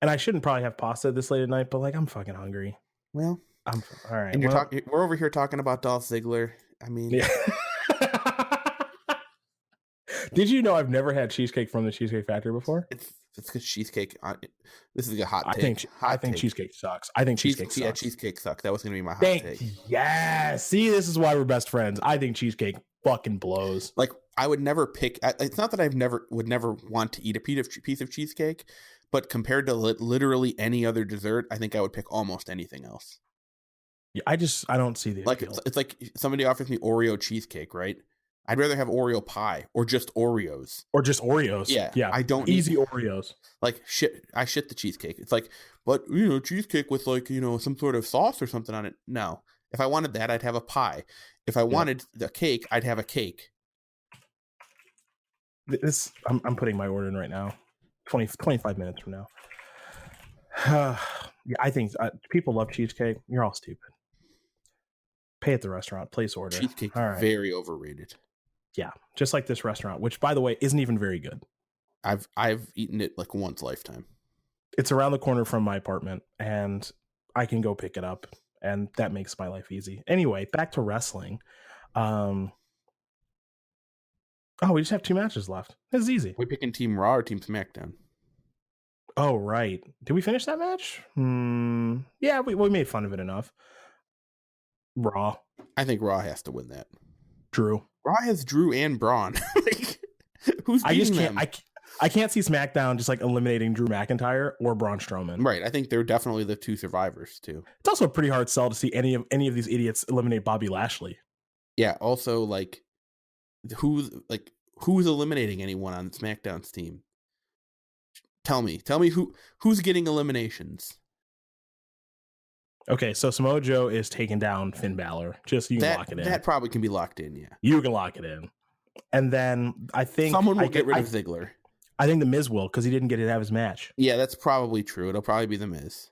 And I shouldn't probably have pasta this late at night, but like I'm fucking hungry. Well, all right. And we're over here talking about Dolph Ziggler. I mean, yeah. Did you know I've never had cheesecake from the Cheesecake Factory before? It's because cheesecake. This is a hot take. I think cheesecake sucks. I think cheesecake sucks. Yeah, cheesecake sucks. That was going to be my hot take. Yeah. See, this is why we're best friends. I think cheesecake fucking blows. Like I would never pick. It's not that would never want to eat a piece of cheesecake, but compared to literally any other dessert, I think I would pick almost anything else. Yeah, I don't see the appeal. It's like somebody offers me Oreo cheesecake, right? I'd rather have Oreo pie or just Oreos. Yeah. I don't easy Oreos. Like shit, I shit the cheesecake. It's like, but cheesecake with like, some sort of sauce or something on it. No. If I wanted that, I'd have a pie. If I wanted the cake, I'd have a cake. I'm putting my order in right now. 25 minutes from now. Yeah, I think people love cheesecake. You're all stupid. Pay at the restaurant. Place order. Cheesecake's very overrated. Yeah, just like this restaurant, which by the way isn't even very good. I've eaten it like once lifetime. It's around the corner from my apartment, and I can go pick it up, and that makes my life easy. Anyway, back to wrestling. We just have 2 matches left. This is easy. We picking Team Raw or Team SmackDown? Oh, right. Did we finish that match? Yeah, we made fun of it enough. Raw. I think Raw has to win that. Drew. Raw has Drew and Braun. Like, who's beating them? I can't see SmackDown just like eliminating Drew McIntyre or Braun Strowman. Right. I think they're definitely the 2 survivors too. It's also a pretty hard sell to see any of these idiots eliminate Bobby Lashley. Yeah. Also, like, who's eliminating anyone on SmackDown's team? Tell me who's getting eliminations. Okay, so Samoa Joe is taking down Finn Balor. Just you can lock it in. That probably can be locked in, yeah. You can lock it in. And then I think someone will get rid of Ziggler. I think The Miz will, because he didn't get to have his match. Yeah, that's probably true. It'll probably be The Miz.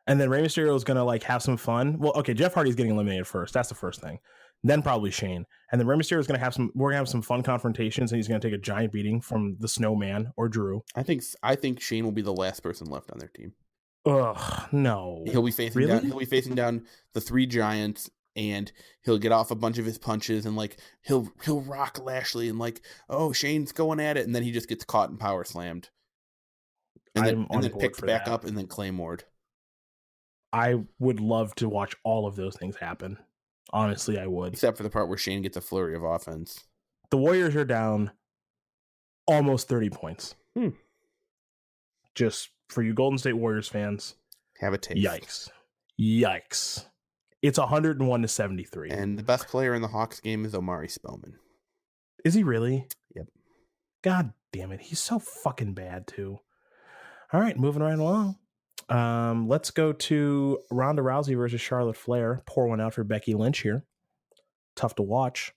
And then Rey Mysterio is gonna like have some fun. Well, okay, Jeff Hardy's getting eliminated first. That's the first thing. Then probably Shane. And then Rey Mysterio is gonna have we're gonna have some fun confrontations, and he's gonna take a giant beating from the Snowman or Drew. I think Shane will be the last person left on their team. Ugh, no. He'll be facing down the 3 giants, and he'll get off a bunch of his punches, and like he'll rock Lashley, and like, oh, Shane's going at it, and then he just gets caught and power slammed, and then picked back up and then claymored. I would love to watch all of those things happen. Honestly, I would. Except for the part where Shane gets a flurry of offense. The Warriors are down almost 30 points. Just for you Golden State Warriors fans, have a taste. Yikes. It's 101-73. And the best player in the Hawks game is Omari Spellman. Is he really? Yep. God damn it. He's so fucking bad, too. All right, moving right along. Let's go to Ronda Rousey versus Charlotte Flair. Pour one out for Becky Lynch here. Tough to watch.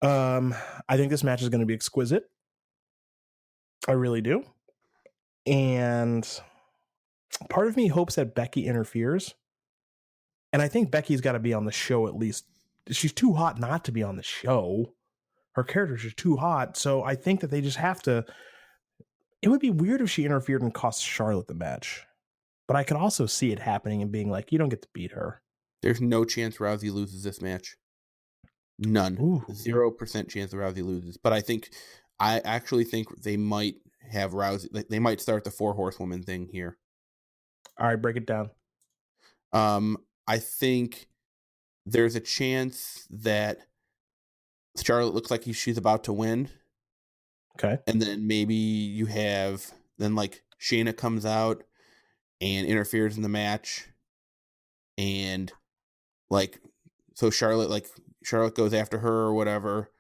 I think this match is going to be exquisite. I really do. And part of me hopes that Becky interferes. And I think Becky's got to be on the show at least. She's too hot not to be on the show. Her character's just too hot. So I think that they just have to. It would be weird if she interfered and cost Charlotte the match. But I could also see it happening and being like, you don't get to beat her. There's no chance Rousey loses this match. None. Ooh. 0% chance Rousey loses. But I actually think they might have Rousey. They might start the 4 horsewoman thing here. All right, break it down. I think there's a chance that Charlotte looks like she's about to win. Okay. And then maybe you have, then like Shayna comes out and interferes in the match. And like, so Charlotte goes after her or whatever.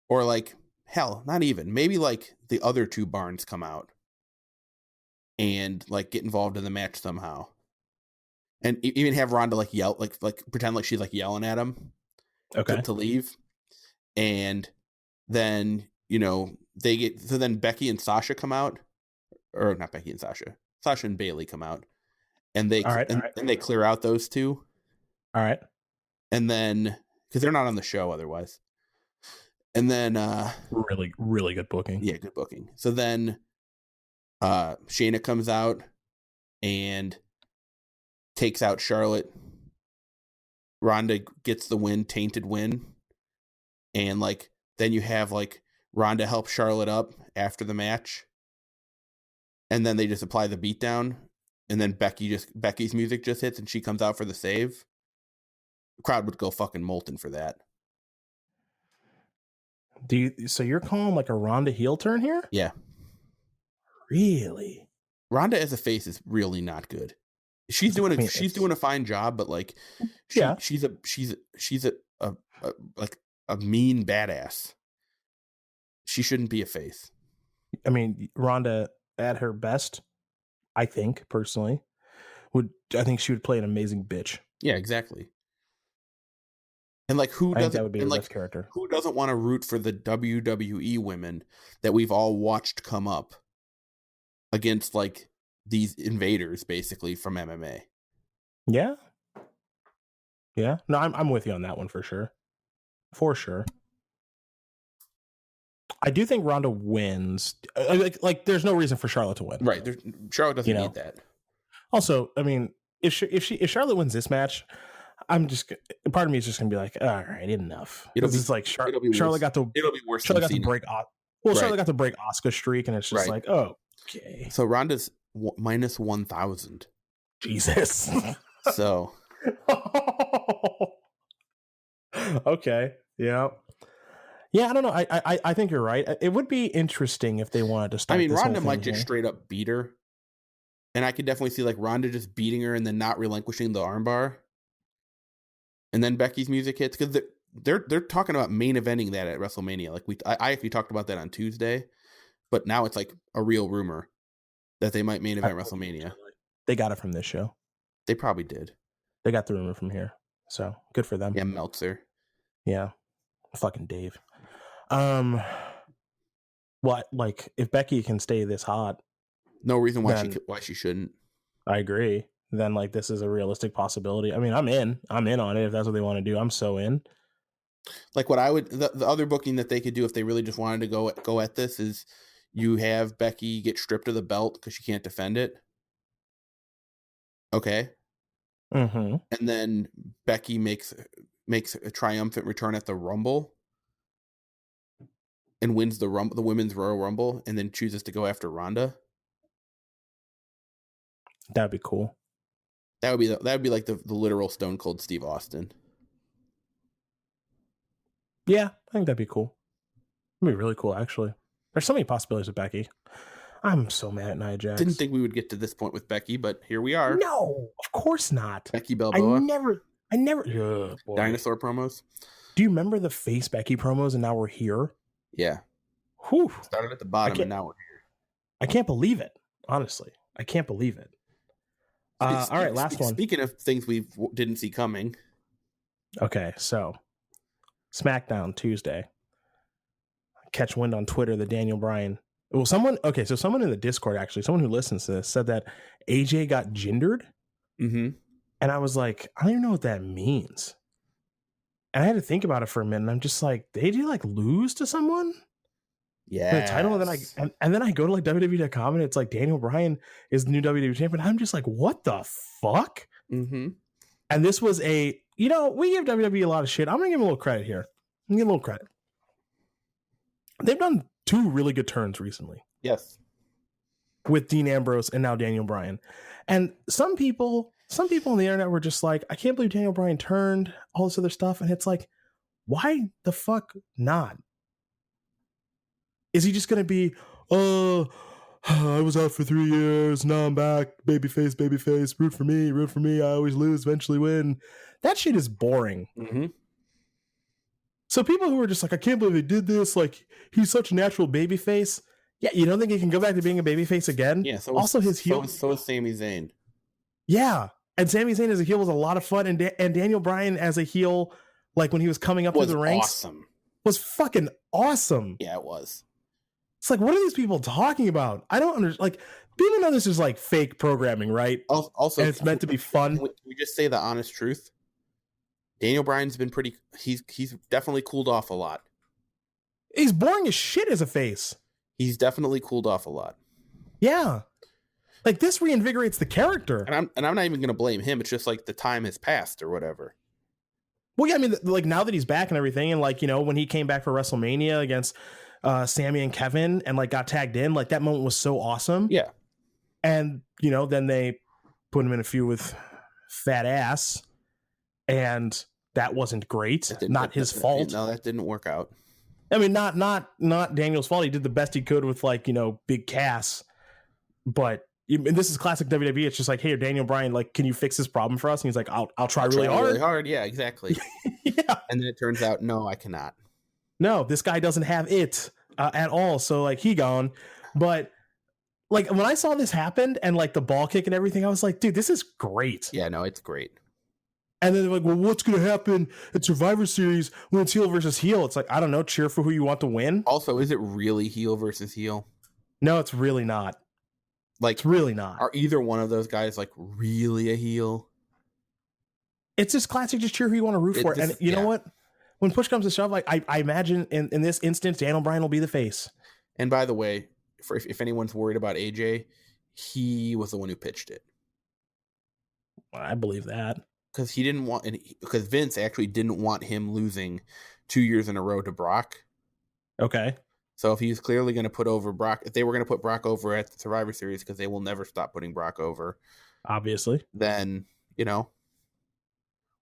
Or like, hell, not even. Maybe like the other 2 Barnes come out and like get involved in the match somehow. And even have Ronda like yell, like pretend like she's like yelling at him. Okay. To leave. And then, so then Becky and Sasha come out, or not Becky and Sasha and Bayley come out, and they and they clear out those 2. All right. And then, because they're not on the show otherwise. And then, really, really good booking. Yeah, good booking. So then, Shayna comes out and takes out Charlotte. Ronda gets the win, tainted win. And like, then you have like Ronda help Charlotte up after the match. And then they just apply the beatdown. And then Becky's music just hits and she comes out for the save. The crowd would go fucking molten for that. So you're calling like a Ronda heel turn here? Yeah. Really? Ronda as a face is really not good. She's doing a fine job, but like she's a mean badass. She shouldn't be a face. I mean, Ronda at her best, I think personally, I think she would play an amazing bitch. Yeah, exactly. And like who doesn't, that would be her best character. Who doesn't want to root for the WWE women that we've all watched come up against like these invaders basically from MMA? Yeah. Yeah. No, I'm with you on that one for sure. For sure. I do think Ronda wins. Like there's no reason for Charlotte to win. Right. Charlotte doesn't need that. Also, I mean, if Charlotte wins this match, part of me is just gonna be like, all right, enough. It's like Charlotte got to break. Charlotte got to break Asuka's streak, and it's just like, oh, okay. So Ronda's minus 1,000. Jesus. So. Okay. Yeah. Yeah. I don't know. I think you're right. It would be interesting if they wanted to start. I mean, Ronda might just straight up beat her, and I could definitely see like Ronda just beating her and then not relinquishing the armbar. And then Becky's music hits because they're talking about main eventing that at WrestleMania. Like I actually talked about that on Tuesday, but now it's like a real rumor that they might main event WrestleMania. They got it from this show. They probably did. They got the rumor from here, so good for them. Yeah, Meltzer. Yeah, fucking Dave. What like if Becky can stay this hot? No reason why she shouldn't. I agree. Then like this is a realistic possibility. I mean, I'm in on it if that's what they want to do. I'm so in. Like what I would, the other booking that they could do if they really just wanted to go at this is you have Becky get stripped of the belt because she can't defend it. Okay. Mm-hmm. And then Becky makes a triumphant return at the Rumble and wins the women's Royal Rumble, and then chooses to go after Ronda. That'd be cool. That would be like the literal Stone Cold Steve Austin. Yeah, I think that'd be cool. It'd be really cool, actually. There's so many possibilities with Becky. I'm so mad at Nia Jax. Didn't think we would get to this point with Becky, but here we are. No, of course not. Becky Balboa. I never. Dinosaur promos. Do you remember the face Becky promos and now we're here? Yeah. Whew. Started at the bottom and now we're here. I can't believe it. Honestly, I can't believe it. All right, last one. Speaking of things we didn't see coming. Okay, so SmackDown Tuesday. Catch wind on Twitter that Daniel Bryan. Well, someone in the Discord, actually, someone who listens to this, said that AJ got gendered. Mm-hmm. And I was like, I don't even know what that means. And I had to think about it for a minute. And I'm just like, did AJ like lose to someone? Yeah. The title, and then I go to like WWE.com and it's like Daniel Bryan is the new WWE champion. I'm just like, what the fuck? Mm-hmm. And this was we give WWE a lot of shit. I'm gonna give them a little credit here. I'm gonna give them a little credit. They've done 2 really good turns recently. Yes. With Dean Ambrose and now Daniel Bryan. And some people on the internet were just like, I can't believe Daniel Bryan turned, all this other stuff. And it's like, why the fuck not? Is he just going to be, I was out for 3 years, now I'm back, babyface, root for me, I always lose, eventually win. That shit is boring. Mm-hmm. So people who are just like, I can't believe he did this, like, he's such a natural babyface. Yeah, you don't think he can go back to being a babyface again? Yeah, also his heel. So is Sami Zayn. Yeah, and Sami Zayn as a heel was a lot of fun, and Daniel Bryan as a heel, like when he was coming up through the ranks, was fucking awesome. Yeah, it was. It's like, what are these people talking about? I don't understand. Like, people know this is like fake programming, right? Also, and it's meant to be fun. We just say the honest truth. Daniel Bryan's been he's definitely cooled off a lot. He's boring as shit as a face. He's definitely cooled off a lot. Yeah. Like, this reinvigorates the character. And I'm not even going to blame him. It's just like the time has passed or whatever. Well, yeah, I mean, like, now that he's back and everything, and like, when he came back for WrestleMania against Sammy and Kevin and like got tagged in, like that moment was so awesome. Yeah. And, then they put him in a feud with Fat Ass, and that wasn't great. Not his fault. No, that didn't work out. I mean, not Daniel's fault. He did the best he could with like, Big Cass. But this is classic WWE. It's just like, hey, Daniel Bryan, like, can you fix this problem for us? And he's like, I'll try really hard. Really hard. Yeah, exactly. Yeah. And then it turns out, no, I cannot. No, this guy doesn't have it at all. So like, he gone. But like, when I saw this happen and like the ball kick and everything, I was like, dude, this is great. Yeah, no, it's great. And then they're like, well, what's going to happen at Survivor Series when it's heel versus heel? It's like, I don't know, cheer for who you want to win. Also, is it really heel versus heel? No, it's really not. Like, it's really not. Are either one of those guys like really a heel? It's just classic, just cheer who you want to root for. And you know what? When push comes to shove, like I imagine in this instance, Daniel Bryan will be the face. And by the way, if anyone's worried about AJ, he was the one who pitched it. I believe that. Because because Vince actually didn't want him losing 2 years in a row to Brock. Okay. So if he's clearly going to put over Brock, if they were going to put Brock over at the Survivor Series, because they will never stop putting Brock over, obviously, then,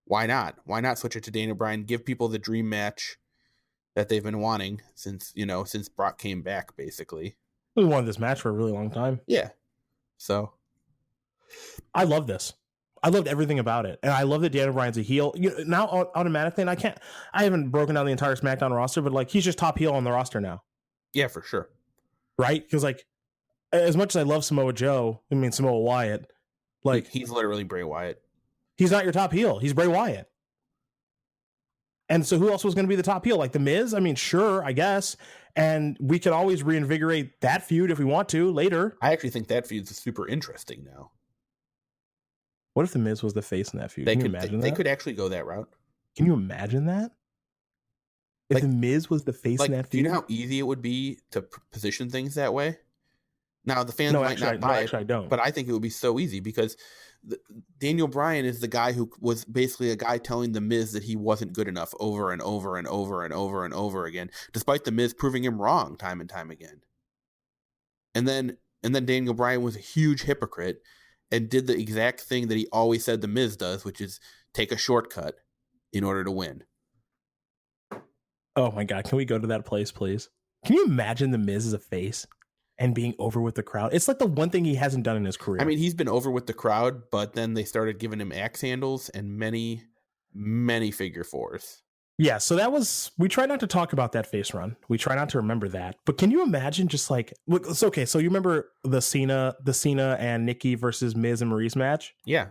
why not? Why not switch it to Daniel Bryan? Give people the dream match that they've been wanting since Brock came back, basically. We wanted this match for a really long time. Yeah. So I love this. I loved everything about it. And I love that Daniel Bryan's a heel. Now automatically, and I haven't broken down the entire SmackDown roster, but like, he's just top heel on the roster now. Yeah, for sure. Right? Because like, as much as I love Samoa Wyatt, like, he's literally Bray Wyatt. He's not your top heel. He's Bray Wyatt. And so who else was going to be the top heel? Like The Miz? I mean, sure, I guess. And we can always reinvigorate that feud if we want to later. I actually think that feud's super interesting now. What if The Miz was the face in that feud? Can you imagine that? They could actually go that route. Can you imagine that? If The Miz was the face in that feud? Do you know how easy it would be to position things that way? Now, the fans might not buy it, I don't. But I think it would be so easy because Daniel Bryan is the guy who was basically a guy telling The Miz that he wasn't good enough over and over and over and over and over again, despite The Miz proving him wrong time and time again. And then Daniel Bryan was a huge hypocrite and did the exact thing that he always said The Miz does, which is take a shortcut in order to win. Oh my God, can we go to that place, please? Can you imagine The Miz as a face and being over with the crowd? It's like the one thing he hasn't done in his career. I mean, he's been over with the crowd, but then they started giving him axe handles and many, many figure fours. Yeah, so that was, we try not to talk about that face run. We try not to remember that. But can you imagine just like, it's okay. So you remember the Cena and Nikki versus Miz and Maurice match? Yeah.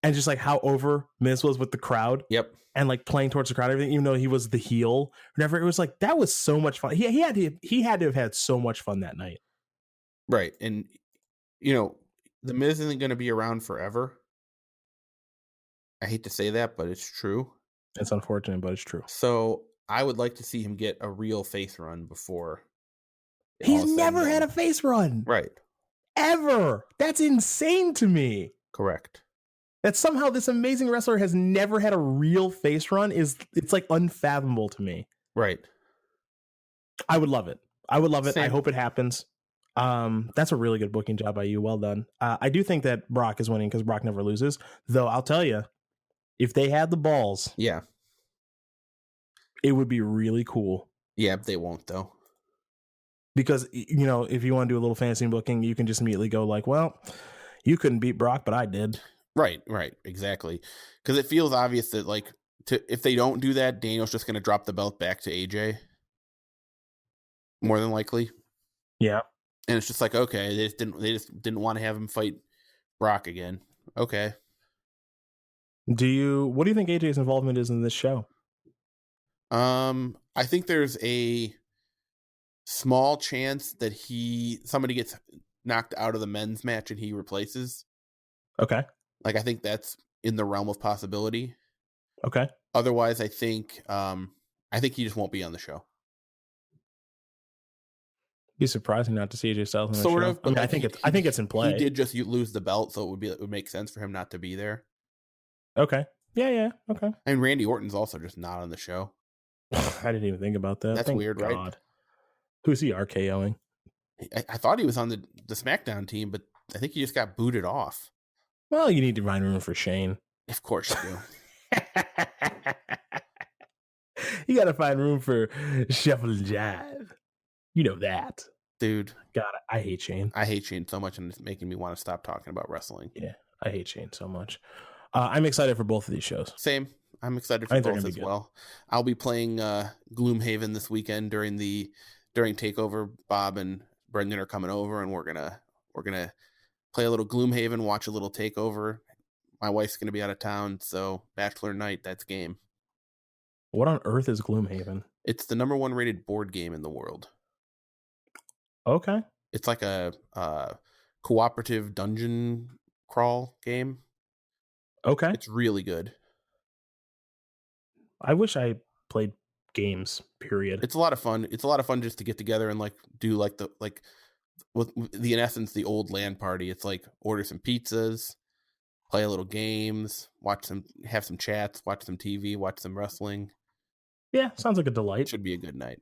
And just like how over Miz was with the crowd. Yep. And like playing towards the crowd, everything, even though he was the heel. Whenever it was like, that was so much fun. He had to have had so much fun that night. Right. And, you know, the Miz isn't going to be around forever. I hate to say that, but it's true. It's unfortunate, but it's true. So I would like to see him get a real face run before. He's never had a face run. Right. Ever. That's insane to me. Correct. That somehow this amazing wrestler has never had a real face run it's like unfathomable to me. Right. I would love it. Same. I hope it happens. That's a really good booking job by you. Well done. I do think that Brock is winning because Brock never loses. Though I'll tell you, if they had the balls, yeah, it would be really cool. Yeah, they won't though. Because, you know, if you want to do a little fantasy booking, you can just immediately go like, well, you couldn't beat Brock, but I did. Right, exactly. Because it feels obvious that like if they don't do that, Daniel's just going to drop the belt back to AJ. More than likely. Yeah. And it's just like, okay, they just didn't want to have him fight Brock again. Okay. What do you think AJ's involvement is in this show? I think there's a small chance that somebody gets knocked out of the men's match and he replaces. Okay. Like, I think that's in the realm of possibility. Okay. Otherwise, I think he just won't be on the show. Be surprising not to see AJ Styles on the sort show. of. I mean, I think it's in play. He did just lose the belt, so it would make sense for him not to be there. Okay. Yeah. Okay. And Randy Orton's also just not on the show. I didn't even think about that. That's Thank weird, God. right? Who's he RKOing? I thought he was on the SmackDown team, but I think he just got booted off. Well, you need to find room for Shane. Of course you do. You got to find room for Shuffle and Jive. You know that. Dude. God, I hate Shane. I hate Shane so much, and it's making me want to stop talking about wrestling. Yeah, I hate Shane so much. I'm excited for both of these shows. Same. I'm excited for both as well. I'll be playing Gloomhaven this weekend during Takeover. Bob and Brendan are coming over, and we're gonna play a little Gloomhaven, watch a little Takeover. My wife's gonna be out of town, so Bachelor night, that's game. What on earth is Gloomhaven? It's the number 1 rated board game in the world. Okay. It's like a cooperative dungeon crawl game. Okay. It's really good. I wish I played games, period. It's a lot of fun. It's a lot of fun just to get together and like do in essence the old LAN party. It's like order some pizzas, play a little games, have some chats, watch some TV, watch some wrestling. Yeah, sounds like a delight. It should be a good night.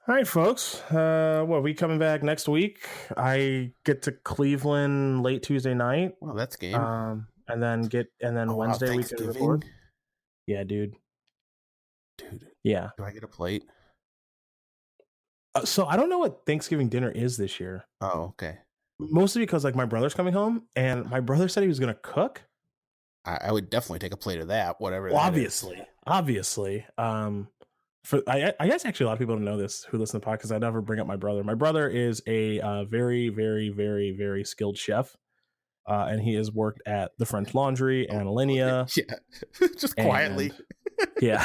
All right, folks. We coming back next week? I get to Cleveland late Tuesday night. Well, that's game. And then Wednesday we can record. Yeah, dude. Yeah. Do I get a plate? So I don't know what Thanksgiving dinner is this year. Oh, okay. Mostly because like my brother's coming home, and my brother said he was going to cook. I would definitely take a plate of that, whatever. Well, obviously. I guess actually a lot of people don't know this who listen to the podcast. I never bring up my brother. My brother is a very, very, very, very skilled chef. And he has worked at the French Laundry and Alinea. Yeah, just quietly. Yeah.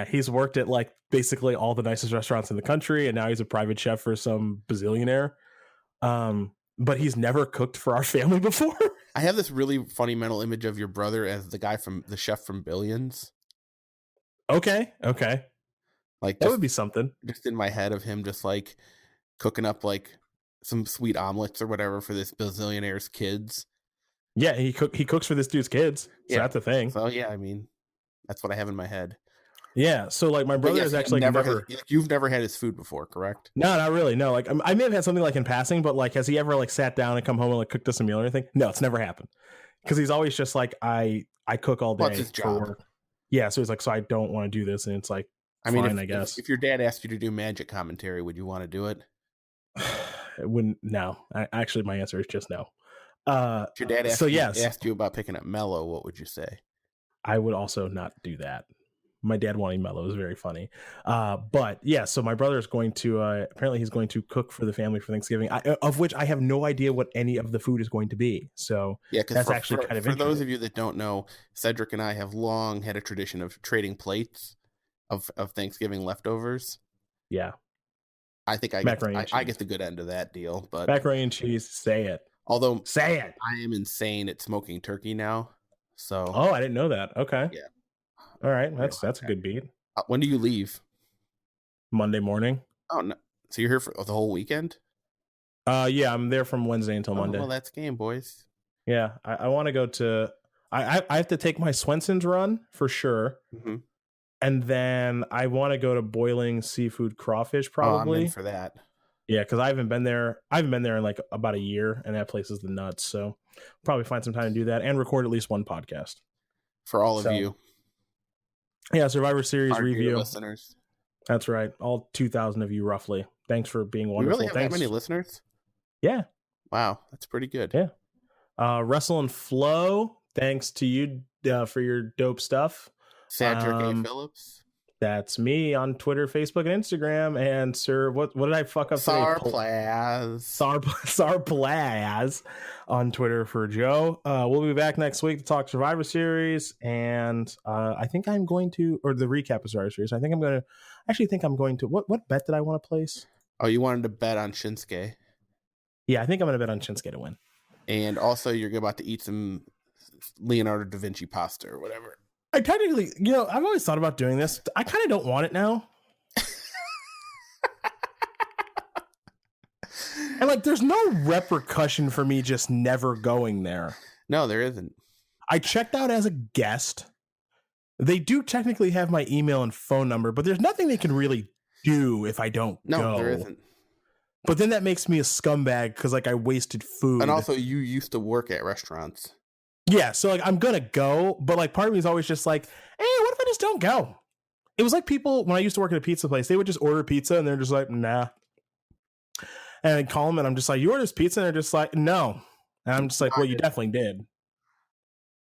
He's worked at like basically all the nicest restaurants in the country, and now he's a private chef for some bazillionaire. But he's never cooked for our family before. I have this really funny mental image of your brother as the chef from Billions. Okay. Like that would be something. Just in my head of him just like cooking up like some sweet omelets or whatever for this bazillionaire's kids. Yeah, he cooks for this dude's kids. So that's a thing. So yeah, I mean, that's what I have in my head. Yeah, so like my brother is actually you've never had his food before, correct? No, not really. No, like I may have had something like in passing, but like has he ever like sat down and come home and like cooked us a meal or anything? No, it's never happened. Because he's always just like I cook all day. What's his job? Yeah, so he's like, so I don't want to do this, and it's like, I mean, I guess if your dad asked you to do magic commentary, would you want to do it? It wouldn't. No, actually, my answer is just no. If your dad asked you about picking up Mello, what would you say? I would also not do that. My dad wanting mellow is very funny. But yeah, so my brother is going to apparently he's going to cook for the family for Thanksgiving, of which I have no idea what any of the food is going to be. So yeah, because that's actually kind of for interesting. those of you that don't know, Cedric and I have long had a tradition of trading plates of Thanksgiving leftovers. Yeah. I think I get the good end of that deal, but macaroni and cheese, say it. Although say it. I am insane at smoking turkey now. So I didn't know that. Okay. Yeah. All right, that's a good beat. When do you leave? Monday morning. Oh no! So you're here for the whole weekend? Yeah, I'm there from Wednesday until Monday. Well, that's game, boys. Yeah, I want to go to. I have to take my Swenson's run for sure. Mm-hmm. And then I want to go to Boiling Seafood Crawfish probably. I'm in for that. Yeah, because I haven't been there in like about a year, and that place is the nuts. So probably find some time to do that and record at least one podcast for all of you. Yeah, Survivor Series our review listeners. That's right, all 2,000 of you roughly. Thanks for being wonderful. We really have that many listeners? Yeah. Wow, that's pretty good. Yeah. Wrestle and Flow. Thanks to you for your dope stuff. Cedric A. Phillips. That's me on Twitter, Facebook, and Instagram. And sir, what did I fuck up? Sarplaz on Twitter for Joe. We'll be back next week to talk Survivor Series, and I think I'm going to, or the recap of Survivor Series. I think I'm going to. What bet did I want to place? Oh, you wanted to bet on Shinsuke? Yeah, I think I'm going to bet on Shinsuke to win. And also, you're about to eat some Leonardo da Vinci pasta or whatever. I technically, I've always thought about doing this. I kind of don't want it now. And like, there's no repercussion for me just never going there. No, there isn't. I checked out as a guest. They do technically have my email and phone number, but there's nothing they can really do if I don't go. No, there isn't. But then that makes me a scumbag because like I wasted food. And also, you used to work at restaurants. Yeah, so like I'm gonna go, but like part of me is always just like, hey, what if I just don't go? It was like people when I used to work at a pizza place, they would just order pizza and they're just like, nah. And I'd call them and I'm just like, you ordered this pizza? And they're just like, no. And I'm just like, well, you definitely did.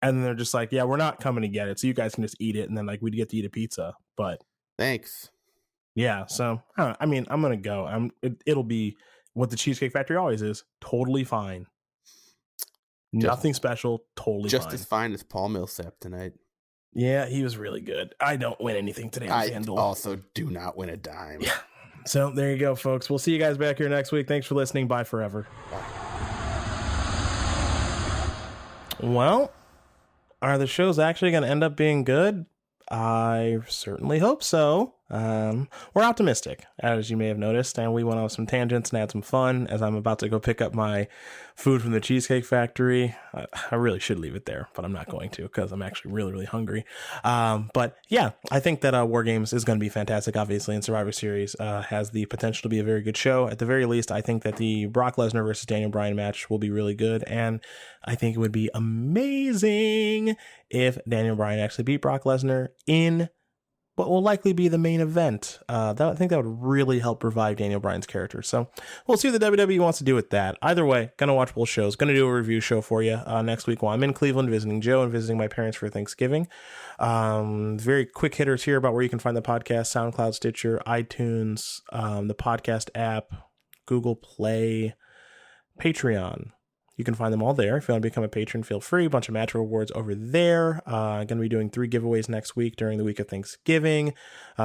And then they're just like, yeah, we're not coming to get it, so you guys can just eat it, and then like we'd get to eat a pizza. But thanks. Yeah, so I mean, I'm gonna go. It'll be what the Cheesecake Factory always is, totally fine. Nothing special, totally just fine. As fine as Paul Millsap tonight. Yeah, he was really good. I don't win anything today on FanDuel. I also do not win a dime. Yeah. So there you go, folks. We'll see you guys back here next week. Thanks for listening. Bye forever. Bye. Well, are the shows actually going to end up being good? I certainly hope so. We're optimistic, as you may have noticed, and we went off some tangents and had some fun as I'm about to go pick up my food from the Cheesecake Factory. I really should leave it there, but I'm not going to because I'm actually really, really hungry. But yeah, I think that Wargames is going to be fantastic, obviously, and Survivor Series has the potential to be a very good show. At the very least, I think that the Brock Lesnar versus Daniel Bryan match will be really good, and I think it would be amazing if Daniel Bryan actually beat Brock Lesnar in what will likely be the main event. I think that would really help revive Daniel Bryan's character. So we'll see what the WWE wants to do with that. Either way, gonna watch both shows. Gonna do a review show for you next week while I'm in Cleveland visiting Joe and visiting my parents for Thanksgiving. Very quick hitters here about where you can find the podcast: SoundCloud, Stitcher, iTunes, the podcast app, Google Play, Patreon. You can find them all there. If you want to become a patron, feel free. A bunch of match rewards over there. Going to be doing 3 giveaways next week during the week of Thanksgiving.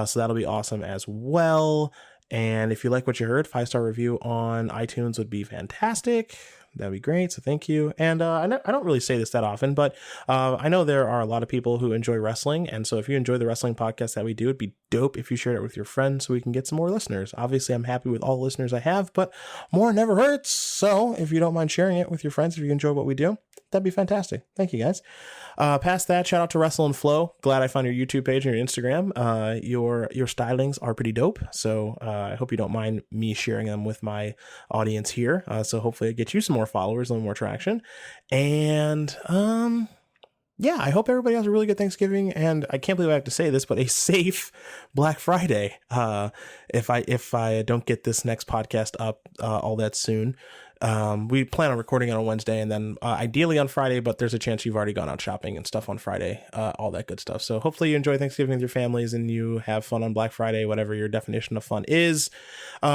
So that'll be awesome as well. And if you like what you heard, 5-star review on iTunes would be fantastic. That'd be great. So thank you. And I don't really say this that often, but I know there are a lot of people who enjoy wrestling. And so if you enjoy the wrestling podcast that we do, it'd be dope if you shared it with your friends so we can get some more listeners. Obviously, I'm happy with all the listeners I have, but more never hurts. So if you don't mind sharing it with your friends, if you enjoy what we do, that'd be fantastic. Thank you, guys. Past that, shout out to Wrestle and Flow. Glad I found your YouTube page and your Instagram. Your stylings are pretty dope. So I hope you don't mind me sharing them with my audience here. So hopefully I get you some more followers, a little more traction. And yeah, I hope everybody has a really good Thanksgiving. And I can't believe I have to say this, but a safe Black Friday. If I don't get this next podcast up all that soon. We plan on recording it on Wednesday and then ideally on Friday, but there's a chance you've already gone out shopping and stuff on Friday, all that good stuff. So hopefully you enjoy Thanksgiving with your families and you have fun on Black Friday, whatever your definition of fun is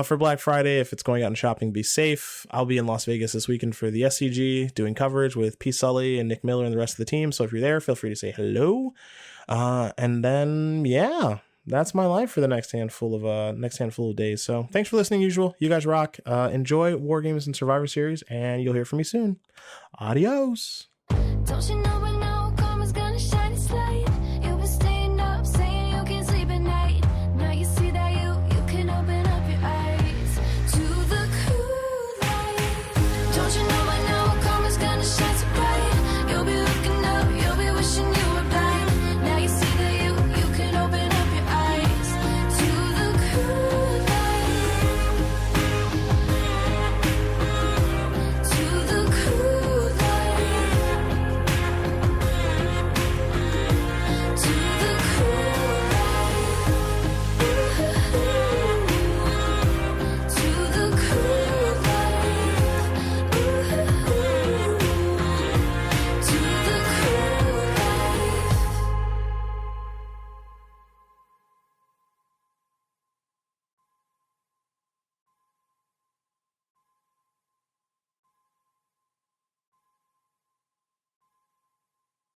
for Black Friday. If it's going out and shopping, be safe. I'll be in Las Vegas this weekend for the SCG doing coverage with P. Sully and Nick Miller and the rest of the team. So if you're there, feel free to say hello. And then, yeah. That's my life for the next handful of days. So thanks for listening. Usual, you guys rock. Enjoy Wargames and Survivor Series, and you'll hear from me soon. Adios. Don't you know